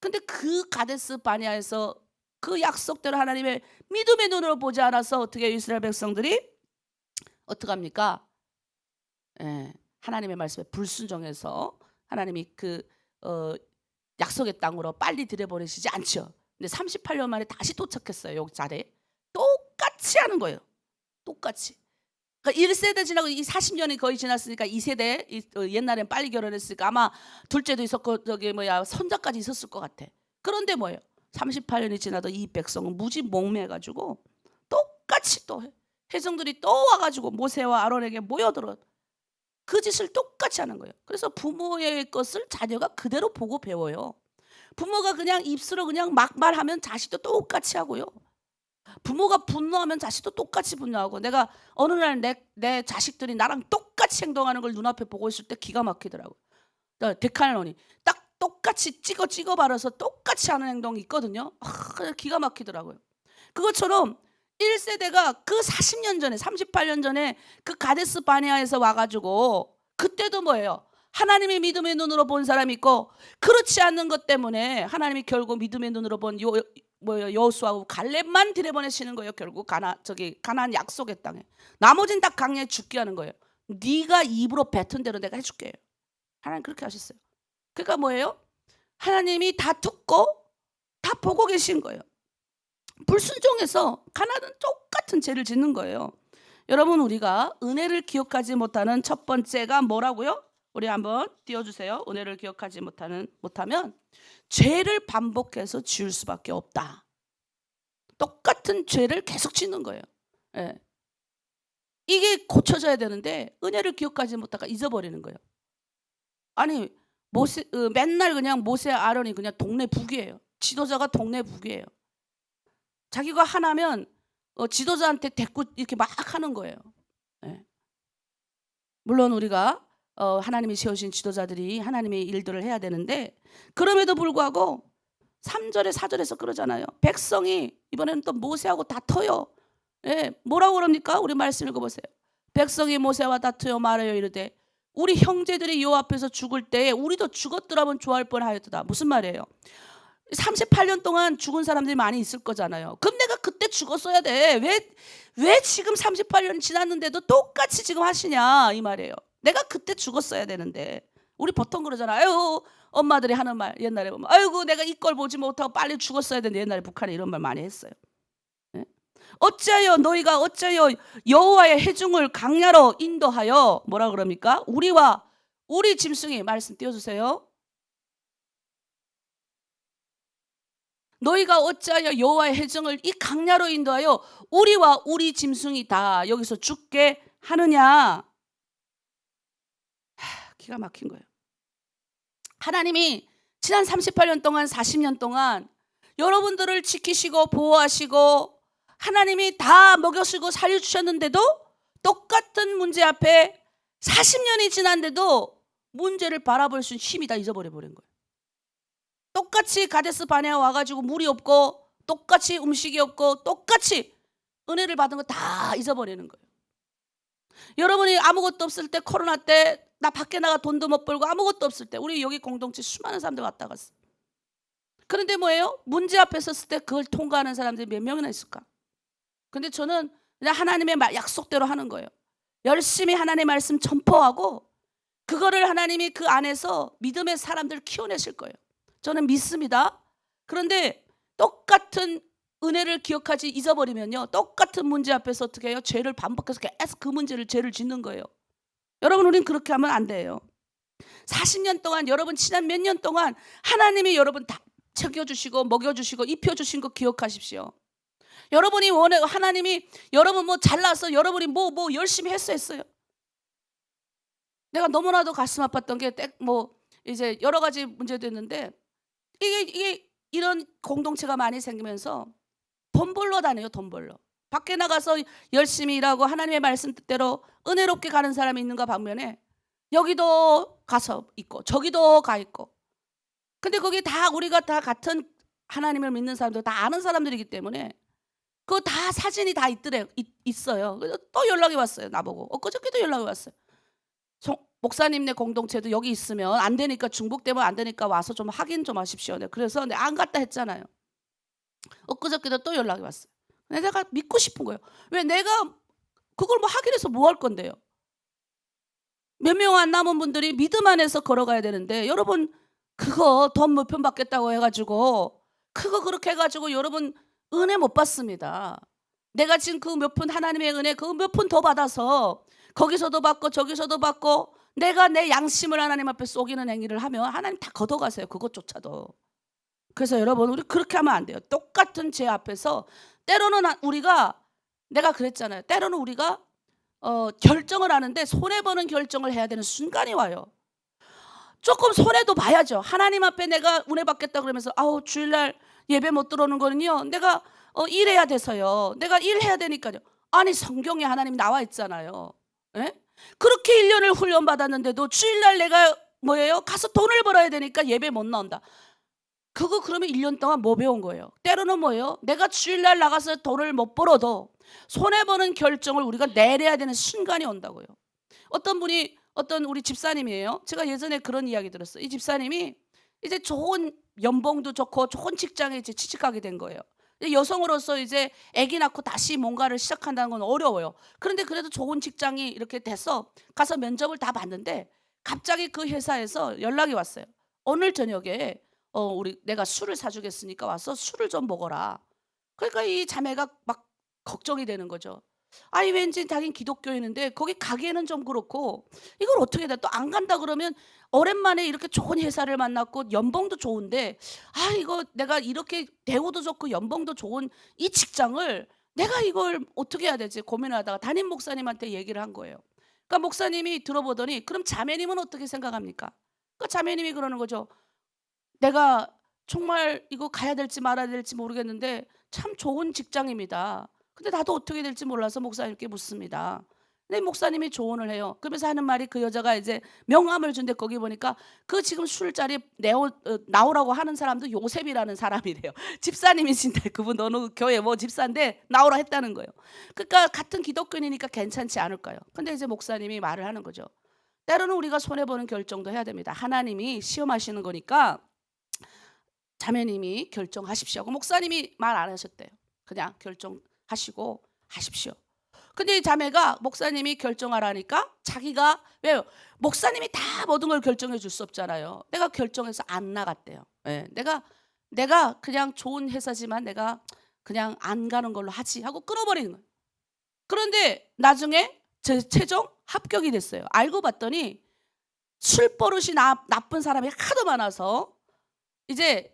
근데 그 가데스 바네아에서 그 약속대로 하나님의 믿음의 눈으로 보지 않아서 어떻게 이스라엘 백성들이 어떻게 합니까? 하나님의 말씀에 불순종해서 하나님이 약속의 땅으로 빨리 들여보내시지 않죠. 근데 38년 만에 다시 도착했어요. 여기 자리에. 똑같이 하는 거예요. 똑같이. 그러니까 1세대 지나고 이 40년이 거의 지났으니까 2세대 옛날엔 빨리 결혼했으니까 아마 둘째도 있었고 손자까지 있었을 것 같아. 그런데 뭐예요? 38년이 지나도 이 백성은 무지 목매가지고 똑같이 또 회중들이 또 와가지고 모세와 아론에게 모여들어 그 짓을 똑같이 하는 거예요. 그래서 부모의 것을 자녀가 그대로 보고 배워요. 부모가 그냥 입술로 그냥 막 말하면 자식도 똑같이 하고요. 부모가 분노하면 자식도 똑같이 분노하고, 내가 어느 날 내 자식들이 나랑 똑같이 행동하는 걸 눈앞에 보고 있을 때 기가 막히더라고요. 데칼로니 딱 똑같이 찍어 발라서 똑같이 하는 행동이 있거든요. 그냥 기가 막히더라고요. 그것처럼 1세대가 그 40년 전에 38년 전에 그 가데스 바네아에서 와가지고, 그때도 뭐예요? 하나님의 믿음의 눈으로 본 사람이 있고, 그렇지 않는 것 때문에 하나님이 결국 믿음의 눈으로 본 여호수아하고 갈렙만 들여보내시는 거예요. 결국 가나안 약속의 땅에. 나머지는 다 강야에 죽게 하는 거예요. 네가 입으로 뱉은 대로 내가 해줄게. 하나님 그렇게 하셨어요. 그러니까 뭐예요? 하나님이 다 듣고 다 보고 계신 거예요. 불순종해서 가나안은 똑같은 죄를 짓는 거예요. 여러분, 우리가 은혜를 기억하지 못하는 첫 번째가 뭐라고요? 우리 한번 띄워주세요. 은혜를 기억하지 못하면 죄를 반복해서 지을 수밖에 없다. 똑같은 죄를 계속 짓는 거예요. 예. 이게 고쳐져야 되는데 은혜를 기억하지 못하다가 잊어버리는 거예요. 아니 맨날 그냥 모세 아론이 그냥 동네 북이에요. 지도자가 동네 북이에요. 자기가 하나면 지도자한테 대꾸 이렇게 막 하는 거예요. 예. 물론 우리가 하나님이 세우신 지도자들이 하나님의 일들을 해야 되는데, 그럼에도 불구하고 3절에 4절에서 그러잖아요. 백성이 이번에는 또 모세하고 다퉈요. 예, 뭐라고 그럽니까? 우리 말씀 읽어보세요. 백성이 모세와 다투어 말하여 이르되 우리 형제들이 요 앞에서 죽을 때에 우리도 죽었더라면 좋아할 뻔하였다. 무슨 말이에요? 38년 동안 죽은 사람들이 많이 있을 거잖아요. 그럼 내가 그때 죽었어야 돼. 왜 지금 38년 지났는데도 똑같이 지금 하시냐 이 말이에요. 내가 그때 죽었어야 되는데. 우리 보통 그러잖아요. 아유, 엄마들이 하는 말 옛날에 보면, 아이고 내가 이 걸 보지 못하고 빨리 죽었어야 되는데, 옛날에 북한에 이런 말 많이 했어요. 네? 너희가 어찌하여 여호와의 회중을 강야로 인도하여 뭐라 그럽니까? 우리와 우리 짐승이, 말씀 띄워주세요. 너희가 어찌하여 여호와의 회중을 이 강야로 인도하여 우리와 우리 짐승이 다 여기서 죽게 하느냐. 기가 막힌 거예요. 하나님이 지난 38년 동안 40년 동안 여러분들을 지키시고 보호하시고 하나님이 다 먹여주고 살려주셨는데도 똑같은 문제 앞에 40년이 지났는데도 문제를 바라볼 수 있는 힘이 다 잊어버린 거예요. 똑같이 가데스 바네아 와가지고 물이 없고 똑같이 음식이 없고 똑같이 은혜를 받은 거 다 잊어버리는 거예요. 여러분이 아무것도 없을 때, 코로나 때 나 밖에 나가 돈도 못 벌고 아무것도 없을 때 우리 여기 공동체 수많은 사람들 왔다 갔어. 그런데 뭐예요? 문제 앞에 섰을 때 그걸 통과하는 사람들이 몇 명이나 있을까? 근데 저는 그냥 하나님의 약속대로 하는 거예요. 열심히 하나님의 말씀 전포하고 그거를 하나님이 그 안에서 믿음의 사람들을 키워내실 거예요. 저는 믿습니다. 그런데 똑같은 은혜를 기억하지 잊어버리면요, 똑같은 문제 앞에서 어떻게 해요? 죄를 반복해서 계속 그 죄를 짓는 거예요. 여러분, 우린 그렇게 하면 안 돼요. 40년 동안, 여러분 지난 몇 년 동안 하나님이 여러분 다 챙겨주시고 먹여주시고 입혀주신 거 기억하십시오. 여러분이 하나님이 여러분 뭐 잘나서 여러분이 뭐 열심히 했어요. 내가 너무나도 가슴 아팠던 게 이제 여러 가지 문제도 있는데, 이게 이런 공동체가 많이 생기면서 돈 벌러 다녀요. 돈 벌러. 밖에 나가서 열심히 일하고 하나님의 말씀 뜻대로 은혜롭게 가는 사람이 있는가 반면에 여기도 가서 있고 저기도 가 있고, 근데 거기 다 우리가 다 같은 하나님을 믿는 사람들 다 아는 사람들이기 때문에 그거 다 사진이 다 있어요. 그래서 또 연락이 왔어요. 나보고 엊그저께도 연락이 왔어요. 목사님네 공동체도 여기 있으면 안 되니까, 중복되면 안 되니까 와서 좀 확인 좀 하십시오. 그래서 내가 안 갔다 했잖아요. 엊그저께도 또 연락이 왔어요. 내가 믿고 싶은 거예요. 왜? 내가 그걸 확인해서 뭐 할 건데요? 몇 명 안 남은 분들이 믿음 안에서 걸어가야 되는데, 여러분 그거 돈 몇 편 받겠다고 해가지고 그거 그렇게 해가지고 여러분 은혜 못 받습니다. 내가 지금 그 몇 푼 하나님의 은혜 그 몇 푼 더 받아서 거기서도 받고 저기서도 받고 내가 내 양심을 하나님 앞에 쏘기는 행위를 하면 하나님 다 걷어가세요. 그것조차도. 그래서 여러분, 우리 그렇게 하면 안 돼요. 똑같은 죄 앞에서 때로는 내가 그랬잖아요. 때로는 우리가 결정을 하는데 손해보는 결정을 해야 되는 순간이 와요. 조금 손해도 봐야죠. 하나님 앞에 내가 은혜 받겠다 그러면서 아우 주일날 예배 못 들어오는 거는요, 내가 일해야 돼서요. 내가 일해야 되니까요. 아니 성경에 하나님 나와 있잖아요. 예? 그렇게 1년을 훈련 받았는데도 주일날 내가 뭐예요? 가서 돈을 벌어야 되니까 예배 못 나온다. 그거 그러면 1년 동안 뭐 배운 거예요? 때로는 뭐예요? 내가 주일날 나가서 돈을 못 벌어도 손해보는 결정을 우리가 내려야 되는 순간이 온다고요. 어떤 우리 집사님이에요. 제가 예전에 그런 이야기 들었어요. 이 집사님이 이제 좋은 연봉도 좋고 좋은 직장에 이제 취직하게 된 거예요. 여성으로서 이제 아기 낳고 다시 뭔가를 시작한다는 건 어려워요. 그런데 그래도 좋은 직장이 이렇게 돼서 가서 면접을 다 봤는데 갑자기 그 회사에서 연락이 왔어요. 오늘 저녁에 내가 술을 사주겠으니까 와서 술을 좀 먹어라. 그러니까 이 자매가 막 걱정이 되는 거죠. 아니 왠지 자긴 기독교인인데 거기 가기에는 좀 그렇고 이걸 어떻게 돼? 또 안 간다 그러면 오랜만에 이렇게 좋은 회사를 만났고 연봉도 좋은데 이거 내가 이렇게 대우도 좋고 연봉도 좋은 이 직장을 내가 이걸 어떻게 해야 되지 고민하다가 담임 목사님한테 얘기를 한 거예요. 그러니까 목사님이 들어보더니 그럼 자매님은 어떻게 생각합니까? 그러니까 자매님이 그러는 거죠. 내가 정말 이거 가야 될지 말아야 될지 모르겠는데 참 좋은 직장입니다. 근데 나도 어떻게 될지 몰라서 목사님께 묻습니다. 근데 목사님이 조언을 해요. 그러면서 하는 말이 그 여자가 이제 명함을 준대. 거기 보니까 그 지금 술자리 나오라고 하는 사람도 요셉이라는 사람이래요. 집사님이신데 그분 어느 교회 뭐 집사인데 나오라 했다는 거예요. 그러니까 같은 기독교인이니까 괜찮지 않을까요? 근데 이제 목사님이 말을 하는 거죠. 때로는 우리가 손해보는 결정도 해야 됩니다. 하나님이 시험하시는 거니까 자매님이 결정하십시오 하고 목사님이 말 안 하셨대요. 그냥 결정하시고 하십시오. 근데 이 자매가 목사님이 결정하라니까 자기가 왜요? 목사님이 다 모든 걸 결정해 줄 수 없잖아요. 내가 결정해서 안 나갔대요. 네, 내가 그냥 좋은 회사지만 내가 그냥 안 가는 걸로 하지 하고 끊어버리는 거예요. 그런데 나중에 최종 합격이 됐어요. 알고 봤더니 술버릇이 나쁜 사람이 하도 많아서 이제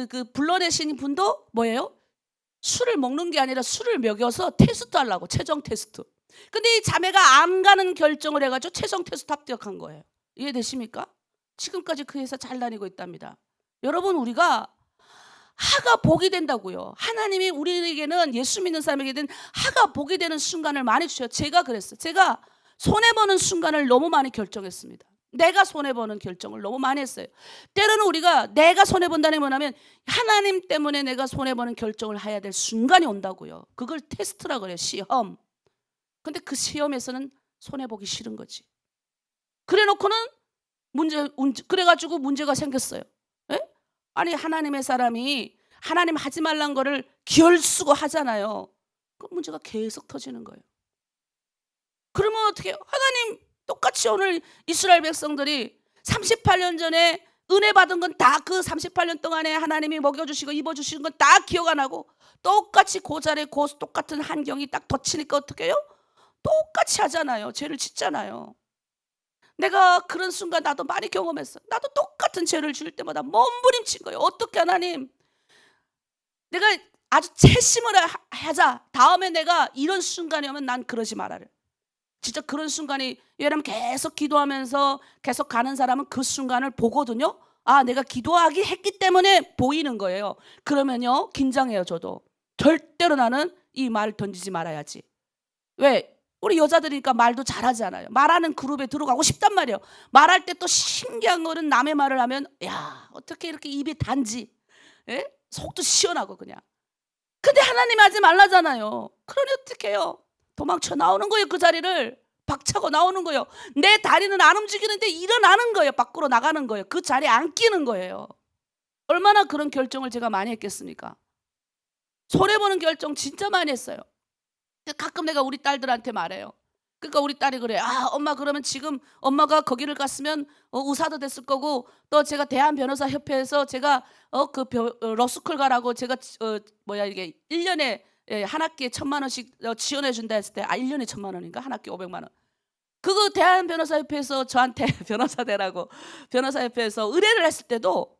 그 불러내신 분도 뭐예요? 술을 먹는 게 아니라 술을 먹여서 테스트 하려고 최종 테스트. 근데 이 자매가 안 가는 결정을 해가지고 최종 테스트 합격한 거예요. 이해되십니까? 지금까지 그 회사 잘 다니고 있답니다. 여러분 우리가 하가 복이 된다고요. 하나님이 우리에게는 예수 믿는 사람에게는 하가 복이 되는 순간을 많이 주셔요. 제가 그랬어요. 제가 손해보는 순간을 너무 많이 결정했습니다. 내가 손해보는 결정을 너무 많이 했어요. 때로는 우리가 내가 손해본다는 게 뭐냐면 하나님 때문에 내가 손해보는 결정을 해야 될 순간이 온다고요. 그걸 테스트라 그래요. 시험. 근데 그 시험에서는 손해보기 싫은 거지. 그래놓고는 그래가지고 문제가 생겼어요. 에? 아니 하나님의 사람이 하나님 하지 말란 거를 기어쓰고 하잖아요. 그 문제가 계속 터지는 거예요. 그러면 어떻게 해요? 하나님 똑같이 오늘 이스라엘 백성들이 38년 전에 은혜 받은 건 다 그 38년 동안에 하나님이 먹여주시고 입어주시는 건 다 기억 안 하고 똑같이 그 자리에 똑같은 환경이 딱 덮치니까 어떻게 해요? 똑같이 하잖아요. 죄를 짓잖아요. 내가 그런 순간 나도 많이 경험했어. 나도 똑같은 죄를 지을 때마다 몸부림친 거예요. 어떻게 하나님 내가 아주 채심을 하자. 다음에 내가 이런 순간이 오면 난 그러지 말아라. 진짜 그런 순간이 왜냐면 계속 기도하면서 계속 가는 사람은 그 순간을 보거든요. 내가 기도하기 했기 때문에 보이는 거예요. 그러면요 긴장해요. 저도 절대로 나는 이 말 던지지 말아야지. 왜? 우리 여자들이니까 말도 잘하잖아요. 말하는 그룹에 들어가고 싶단 말이에요. 말할 때 또 신기한 거는 남의 말을 하면 야 어떻게 이렇게 입이 단지 예? 속도 시원하고 그냥. 근데 하나님 하지 말라잖아요. 그러니 어떻게 해요? 도망쳐 나오는 거예요. 그 자리를 박차고 나오는 거예요. 내 다리는 안 움직이는데 일어나는 거예요. 밖으로 나가는 거예요. 그 자리에 안 끼는 거예요. 얼마나 그런 결정을 제가 많이 했겠습니까? 손해보는 결정 진짜 많이 했어요. 가끔 내가 우리 딸들한테 말해요. 그러니까 우리 딸이 그래. 엄마 그러면 지금 엄마가 거기를 갔으면 의사도 됐을 거고 또 제가 대한변호사협회에서 제가 러스쿨 가라고 제가 이게 1년에 한 학기에 1,000만 원씩 지원해 준다 했을 때 1년에 1,000만 원인가? 한 학기에 500만 원. 그거 대한변호사협회에서 저한테 변호사 되라고 변호사협회에서 의뢰를 했을 때도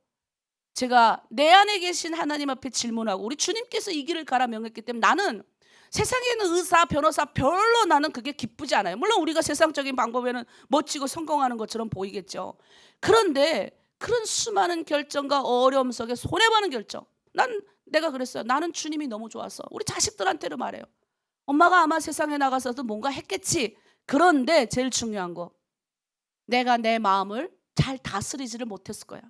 제가 내 안에 계신 하나님 앞에 질문하고 우리 주님께서 이 길을 가라 명했기 때문에 나는 세상에 있는 의사, 변호사 별로 나는 그게 기쁘지 않아요. 물론 우리가 세상적인 방법에는 멋지고 성공하는 것처럼 보이겠죠. 그런데 그런 수많은 결정과 어려움 속에 손해보는 결정. 내가 그랬어요. 나는 주님이 너무 좋아서 우리 자식들한테도 말해요. 엄마가 아마 세상에 나가서도 뭔가 했겠지. 그런데 제일 중요한 거, 내가 내 마음을 잘 다스리지를 못했을 거야.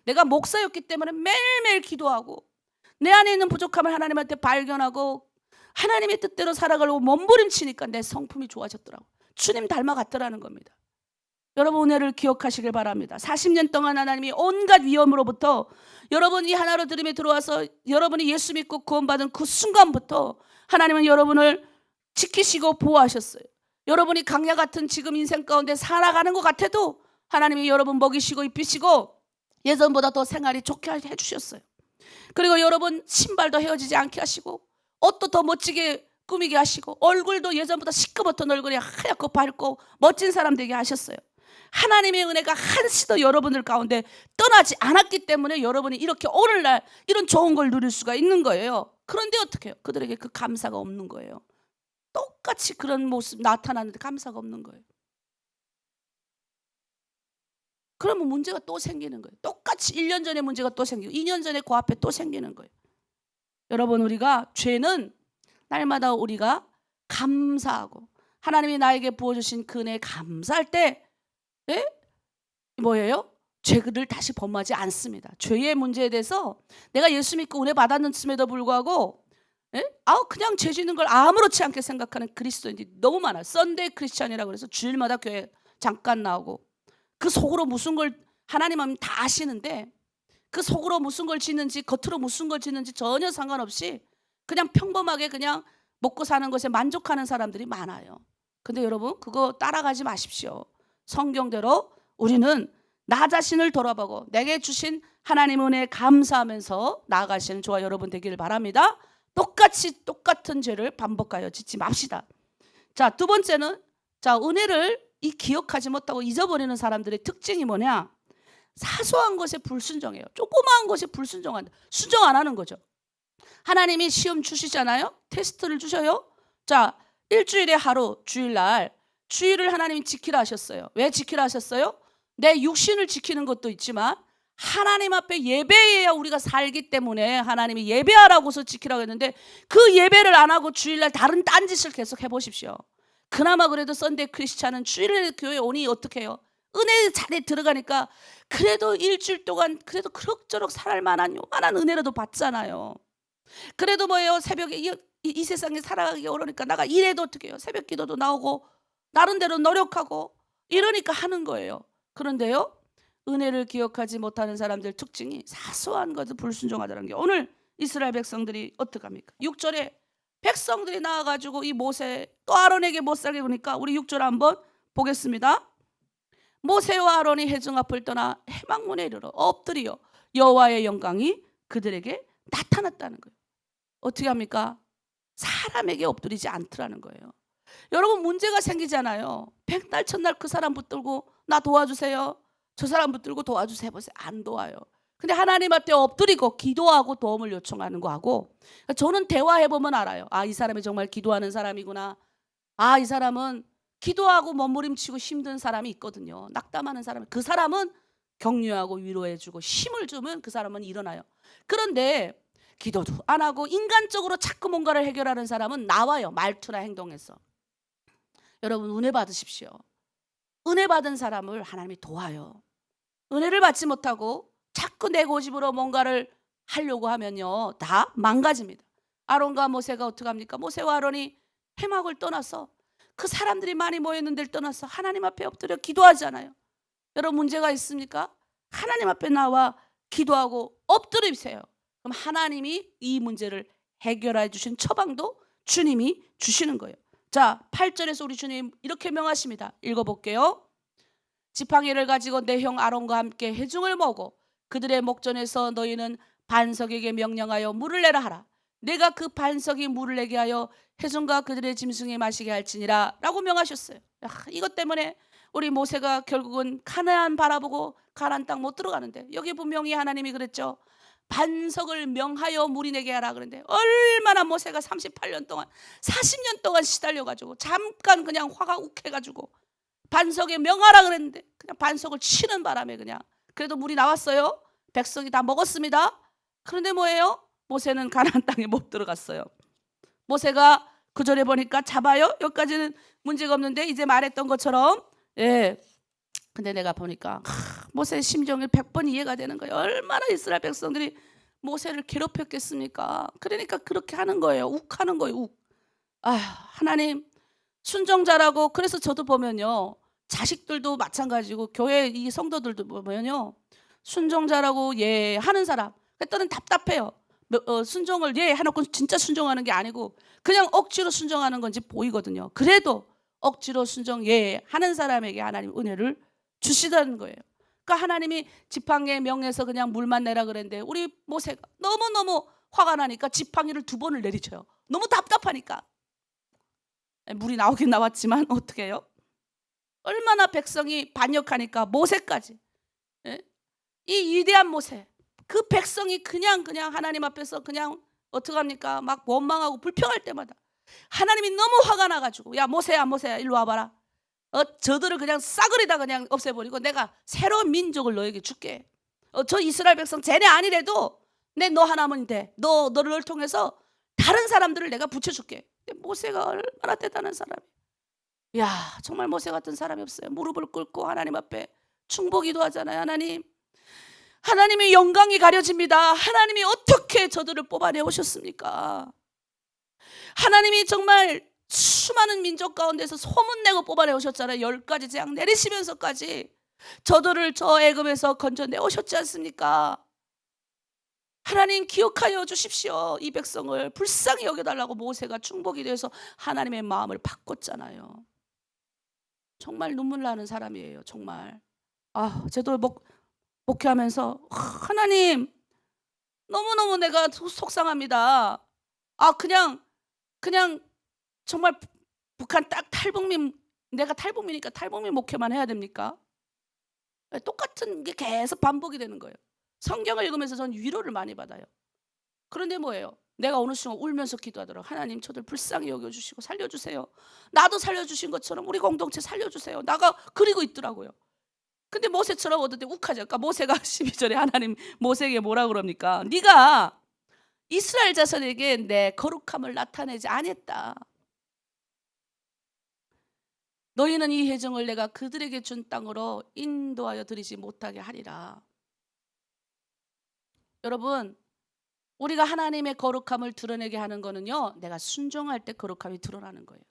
내가 목사였기 때문에 매일매일 기도하고 내 안에 있는 부족함을 하나님한테 발견하고 하나님의 뜻대로 살아가려고 몸부림치니까 내 성품이 좋아졌더라고. 주님 닮아갔더라는 겁니다. 여러분 은혜를 기억하시길 바랍니다. 40년 동안 하나님이 온갖 위험으로부터 여러분 이 하나로 들음에 들어와서 여러분이 예수 믿고 구원받은 그 순간부터 하나님은 여러분을 지키시고 보호하셨어요. 여러분이 강야 같은 지금 인생 가운데 살아가는 것 같아도 하나님이 여러분 먹이시고 입히시고 예전보다 더 생활이 좋게 해주셨어요. 그리고 여러분 신발도 헤어지지 않게 하시고 옷도 더 멋지게 꾸미게 하시고 얼굴도 예전보다 시커멓던 얼굴이 하얗고 밝고 멋진 사람 되게 하셨어요. 하나님의 은혜가 한시도 여러분들 가운데 떠나지 않았기 때문에 여러분이 이렇게 오늘날 이런 좋은 걸 누릴 수가 있는 거예요. 그런데 어떻게 해요? 그들에게 그 감사가 없는 거예요. 똑같이 그런 모습 나타나는데 감사가 없는 거예요. 그러면 문제가 또 생기는 거예요. 똑같이 1년 전에 문제가 또 생기고 2년 전에 그 앞에 또 생기는 거예요. 여러분 우리가 죄는 날마다 우리가 감사하고 하나님이 나에게 부어주신 그 은혜에 감사할 때 뭐예요? 죄를 다시 범하지 않습니다. 죄의 문제에 대해서 내가 예수 믿고 은혜 받았음에도 불구하고 그냥 죄 짓는 걸 아무렇지 않게 생각하는 그리스도인들이 너무 많아요. 썬데이 크리스찬이라고 그래서 주일마다 교회 잠깐 나오고 그 속으로 무슨 걸 하나님은 다 아시는데 그 속으로 무슨 걸 짓는지 겉으로 무슨 걸 짓는지 전혀 상관없이 그냥 평범하게 그냥 먹고 사는 것에 만족하는 사람들이 많아요. 근데 여러분 그거 따라가지 마십시오. 성경대로 우리는 나 자신을 돌아보고 내게 주신 하나님 은혜에 감사하면서 나아가시는 저와 여러분 되기를 바랍니다. 똑같은 죄를 반복하여 짓지 맙시다. 자, 두 번째는 은혜를 기억하지 못하고 잊어버리는 사람들의 특징이 뭐냐? 사소한 것에 불순종해요. 조그마한 것에 불순종한다. 수정 안 하는 거죠. 하나님이 시험 주시잖아요. 테스트를 주셔요. 자, 일주일에 하루 주일날 주일을 하나님이 지키라 하셨어요. 왜 지키라 하셨어요? 내 육신을 지키는 것도 있지만 하나님 앞에 예배해야 우리가 살기 때문에 하나님이 예배하라고서 지키라고 했는데 그 예배를 안 하고 주일날 다른 딴짓을 계속 해보십시오. 그나마 그래도 썬데이 크리스찬은 주일에 교회 오니 어떻게 해요? 은혜 자리에 들어가니까 그래도 일주일 동안 그래도 그럭저럭 살 만한 요만한 은혜라도 받잖아요. 그래도 뭐예요? 새벽에 이 세상에 살아가기 어려우니까 나가 일해도 어떻게 해요? 새벽 기도도 나오고 나름대로 노력하고 이러니까 하는 거예요. 그런데요, 은혜를 기억하지 못하는 사람들 특징이 사소한 것도 불순종하다는 게 오늘 이스라엘 백성들이 어떡합니까? 6절에 백성들이 나와가지고 이 모세 또 아론에게 못 살게 보니까 우리 6절 한번 보겠습니다. 모세와 아론이 회중 앞을 떠나 해막문에 이르러 엎드려 여호와의 영광이 그들에게 나타났다는 거예요. 어떻게 합니까? 사람에게 엎드리지 않더라는 거예요. 여러분 문제가 생기잖아요. 백날 첫날 그 사람 붙들고 나 도와주세요. 저 사람 붙들고 도와주세요 해보세요. 안 도와요. 근데 하나님 앞에 엎드리고 기도하고 도움을 요청하는 거하고 저는 대화해보면 알아요. 이 사람이 정말 기도하는 사람이구나. 이 사람은 기도하고 몸부림치고 힘든 사람이 있거든요. 낙담하는 사람. 그 사람은 격려하고 위로해주고 힘을 주면 그 사람은 일어나요. 그런데 기도도 안 하고 인간적으로 자꾸 뭔가를 해결하는 사람은 나와요. 말투나 행동에서. 여러분 은혜 받으십시오. 은혜 받은 사람을 하나님이 도와요. 은혜를 받지 못하고 자꾸 내 고집으로 뭔가를 하려고 하면요 다 망가집니다. 아론과 모세가 어떻게 합니까? 모세와 아론이 해막을 떠나서 그 사람들이 많이 모였는 데를 떠나서 하나님 앞에 엎드려 기도하잖아요. 여러분 문제가 있습니까? 하나님 앞에 나와 기도하고 엎드리세요. 그럼 하나님이 이 문제를 해결해 주신 처방도 주님이 주시는 거예요. 자, 8절에서 우리 주님 이렇게 명하십니다. 읽어볼게요. 지팡이를 가지고 내 형 아론과 함께 회중을 모으고 그들의 목전에서 너희는 반석에게 명령하여 물을 내라 하라. 내가 그 반석이 물을 내게 하여 회중과 그들의 짐승이 마시게 할지니라 라고 명하셨어요. 이것 때문에 우리 모세가 결국은 가나안 바라보고 가나안 땅 못 들어가는데 여기 분명히 하나님이 그랬죠. 반석을 명하여 물이 내게 하라 그랬는데 얼마나 모세가 38년 동안 40년 동안 시달려가지고 잠깐 그냥 화가 욱해가지고 반석에 명하라 그랬는데 그냥 반석을 치는 바람에 그냥 그래도 물이 나왔어요. 백성이 다 먹었습니다. 그런데 뭐예요? 모세는 가나안 땅에 못 들어갔어요. 모세가 구절에 보니까 잡아요. 여기까지는 문제가 없는데 이제 말했던 것처럼 근데 내가 보니까 모세의 심정이 100번 이해가 되는 거예요. 얼마나 이스라엘 백성들이 모세를 괴롭혔겠습니까? 그러니까 그렇게 하는 거예요. 욱하는 거예요. 욱. 하나님 순종자라고. 그래서 저도 보면요, 자식들도 마찬가지고 교회 이 성도들도 보면요, 순종자라고 하는 사람 그때는 답답해요. 순종을 해놓고 진짜 순종하는 게 아니고 그냥 억지로 순종하는 건지 보이거든요. 그래도 억지로 순종 하는 사람에게 하나님 은혜를 주시다는 거예요. 그러니까 하나님이 지팡이의 명에서 그냥 물만 내라 그랬는데 우리 모세가 너무너무 화가 나니까 지팡이를 2번을 내리쳐요. 너무 답답하니까. 물이 나오긴 나왔지만 어떻게 해요? 얼마나 백성이 반역하니까 모세까지, 이 위대한 모세, 그 백성이 그냥 하나님 앞에서 그냥 어떡합니까? 막 원망하고 불평할 때마다 하나님이 너무 화가 나가지고 야 모세야 일로 와봐라. 저들을 그냥 싸그리다 그냥 없애버리고 내가 새로운 민족을 너에게 줄게. 저 이스라엘 백성 쟤네 아니래도 내 너 하나면 돼. 너를 통해서 다른 사람들을 내가 붙여줄게. 모세가 얼마나 대단한 사람이에요. 야 정말 모세 같은 사람이 없어요. 무릎을 꿇고 하나님 앞에 충복기도 하잖아요. 하나님의 영광이 가려집니다. 하나님이 어떻게 저들을 뽑아내 오셨습니까? 하나님이 정말 수많은 민족 가운데서 소문내고 뽑아내 오셨잖아요. 10가지 재앙 내리시면서까지 저들을 저 애굽에서 건져내 오셨지 않습니까? 하나님 기억하여 주십시오. 이 백성을 불쌍히 여겨달라고 모세가 충복이 돼서 하나님의 마음을 바꿨잖아요. 정말 눈물 나는 사람이에요. 정말. 저도 목회하면서 하나님 너무너무 내가 속상합니다. 그냥 정말 북한 딱 탈북민, 내가 탈북민이니까 탈북민 목회만 해야 됩니까? 똑같은 게 계속 반복이 되는 거예요. 성경을 읽으면서 전 위로를 많이 받아요. 그런데 뭐예요? 내가 어느 순간 울면서 기도하더라고요. 하나님 저들 불쌍히 여겨주시고 살려주세요. 나도 살려주신 것처럼 우리 공동체 살려주세요. 나가 그리고 있더라고요. 근데 모세처럼 어떨 때 욱하죠. 그러니까 모세가 12절에 하나님 모세에게 뭐라 그럽니까? 네가 이스라엘 자손에게 내 거룩함을 나타내지 아니했다. 너희는 이 회정을 내가 그들에게 준 땅으로 인도하여 드리지 못하게 하리라. 여러분, 우리가 하나님의 거룩함을 드러내게 하는 거는요, 내가 순종할 때 거룩함이 드러나는 거예요.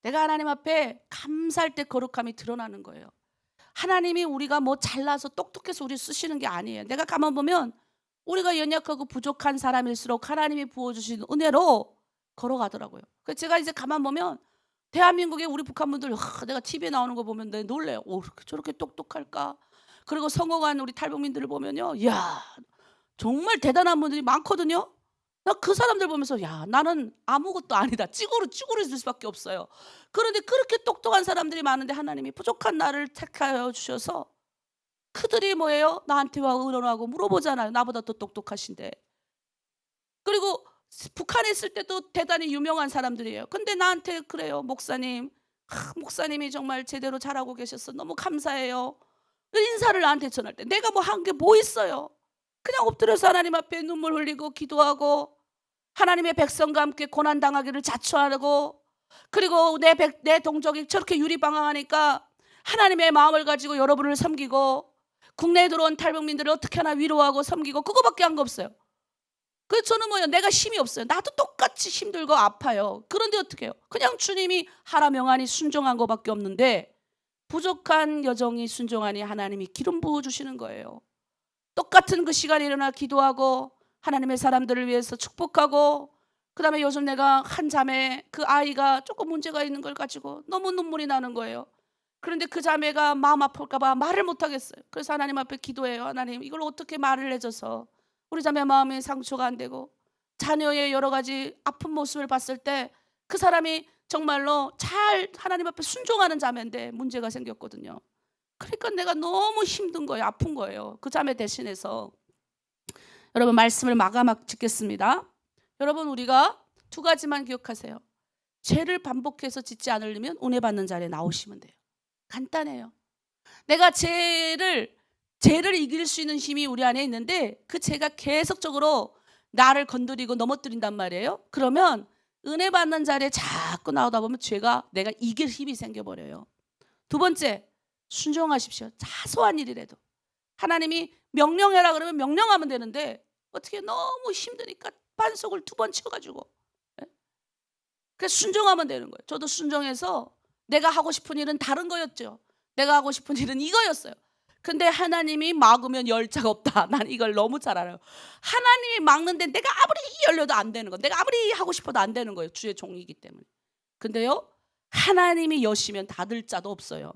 내가 하나님 앞에 감사할 때 거룩함이 드러나는 거예요. 하나님이 우리가 뭐 잘나서 똑똑해서 우리 쓰시는 게 아니에요. 내가 가만 보면 우리가 연약하고 부족한 사람일수록 하나님이 부어주신 은혜로 걸어가더라고요. 그래서 제가 이제 가만 보면 대한민국의 우리 북한분들 내가 TV에 나오는 거 보면 내가 놀래요. 저렇게 똑똑할까? 그리고 성공한 우리 탈북민들을 보면요, 야 정말 대단한 분들이 많거든요. 나 그 사람들 보면서 야 나는 아무것도 아니다. 찌구르 있을 수밖에 없어요. 그런데 그렇게 똑똑한 사람들이 많은데 하나님이 부족한 나를 택하여 주셔서 그들이 뭐예요? 나한테 와 의논하고 물어보잖아요. 나보다 더 똑똑하신데. 그리고 북한에 있을 때도 대단히 유명한 사람들이에요. 근데 나한테 그래요. 목사님, 목사님이 정말 제대로 잘하고 계셔서 너무 감사해요. 인사를 나한테 전할 때 내가 뭐 한 게 뭐 있어요? 그냥 엎드려서 하나님 앞에 눈물 흘리고 기도하고 하나님의 백성과 함께 고난당하기를 자초하고, 그리고 내 동족이 저렇게 유리방황하니까 하나님의 마음을 가지고 여러분을 섬기고 국내에 들어온 탈북민들을 어떻게 하나 위로하고 섬기고 그거밖에 한 거 없어요. 그래서 저는 뭐예요? 내가 힘이 없어요. 나도 똑같이 힘들고 아파요. 그런데 어떻게 해요? 그냥 주님이 하라 명하니 순종한 거밖에 없는데 부족한 여정이 순종하니 하나님이 기름 부어주시는 거예요. 똑같은 그 시간에 일어나 기도하고 하나님의 사람들을 위해서 축복하고, 그 다음에 요즘 내가 한 자매 그 아이가 조금 문제가 있는 걸 가지고 너무 눈물이 나는 거예요. 그런데 그 자매가 마음 아플까 봐 말을 못 하겠어요. 그래서 하나님 앞에 기도해요. 하나님 이걸 어떻게 말을 해줘서 우리 자매 마음에 상처가 안 되고 자녀의 여러 가지 아픈 모습을 봤을 때 그 사람이 정말로 잘 하나님 앞에 순종하는 자매인데 문제가 생겼거든요. 그러니까 내가 너무 힘든 거예요. 아픈 거예요. 그 자매 대신해서 여러분 말씀을 마감하고 짓겠습니다. 여러분 우리가 두 가지만 기억하세요. 죄를 반복해서 짓지 않으려면 은혜 받는 자리에 나오시면 돼요. 간단해요. 내가 죄를 이길 수 있는 힘이 우리 안에 있는데 그 죄가 계속적으로 나를 건드리고 넘어뜨린단 말이에요. 그러면 은혜 받는 자리에 자꾸 나오다 보면 죄가 내가 이길 힘이 생겨버려요. 두 번째, 순종하십시오. 사소한 일이라도. 하나님이 명령해라 그러면 명령하면 되는데 어떻게 너무 힘드니까 반석을 2번 쳐가지고 그래서 순종하면 되는 거예요. 저도 순종해서 내가 하고 싶은 일은 다른 거였죠. 내가 하고 싶은 일은 이거였어요. 근데 하나님이 막으면 열자가 없다. 난 이걸 너무 잘 알아요. 하나님이 막는데 내가 아무리 열려도 안 되는 거, 내가 아무리 하고 싶어도 안 되는 거예요. 주의 종이기 때문에. 근데요, 하나님이 여시면 닫을 자도 없어요.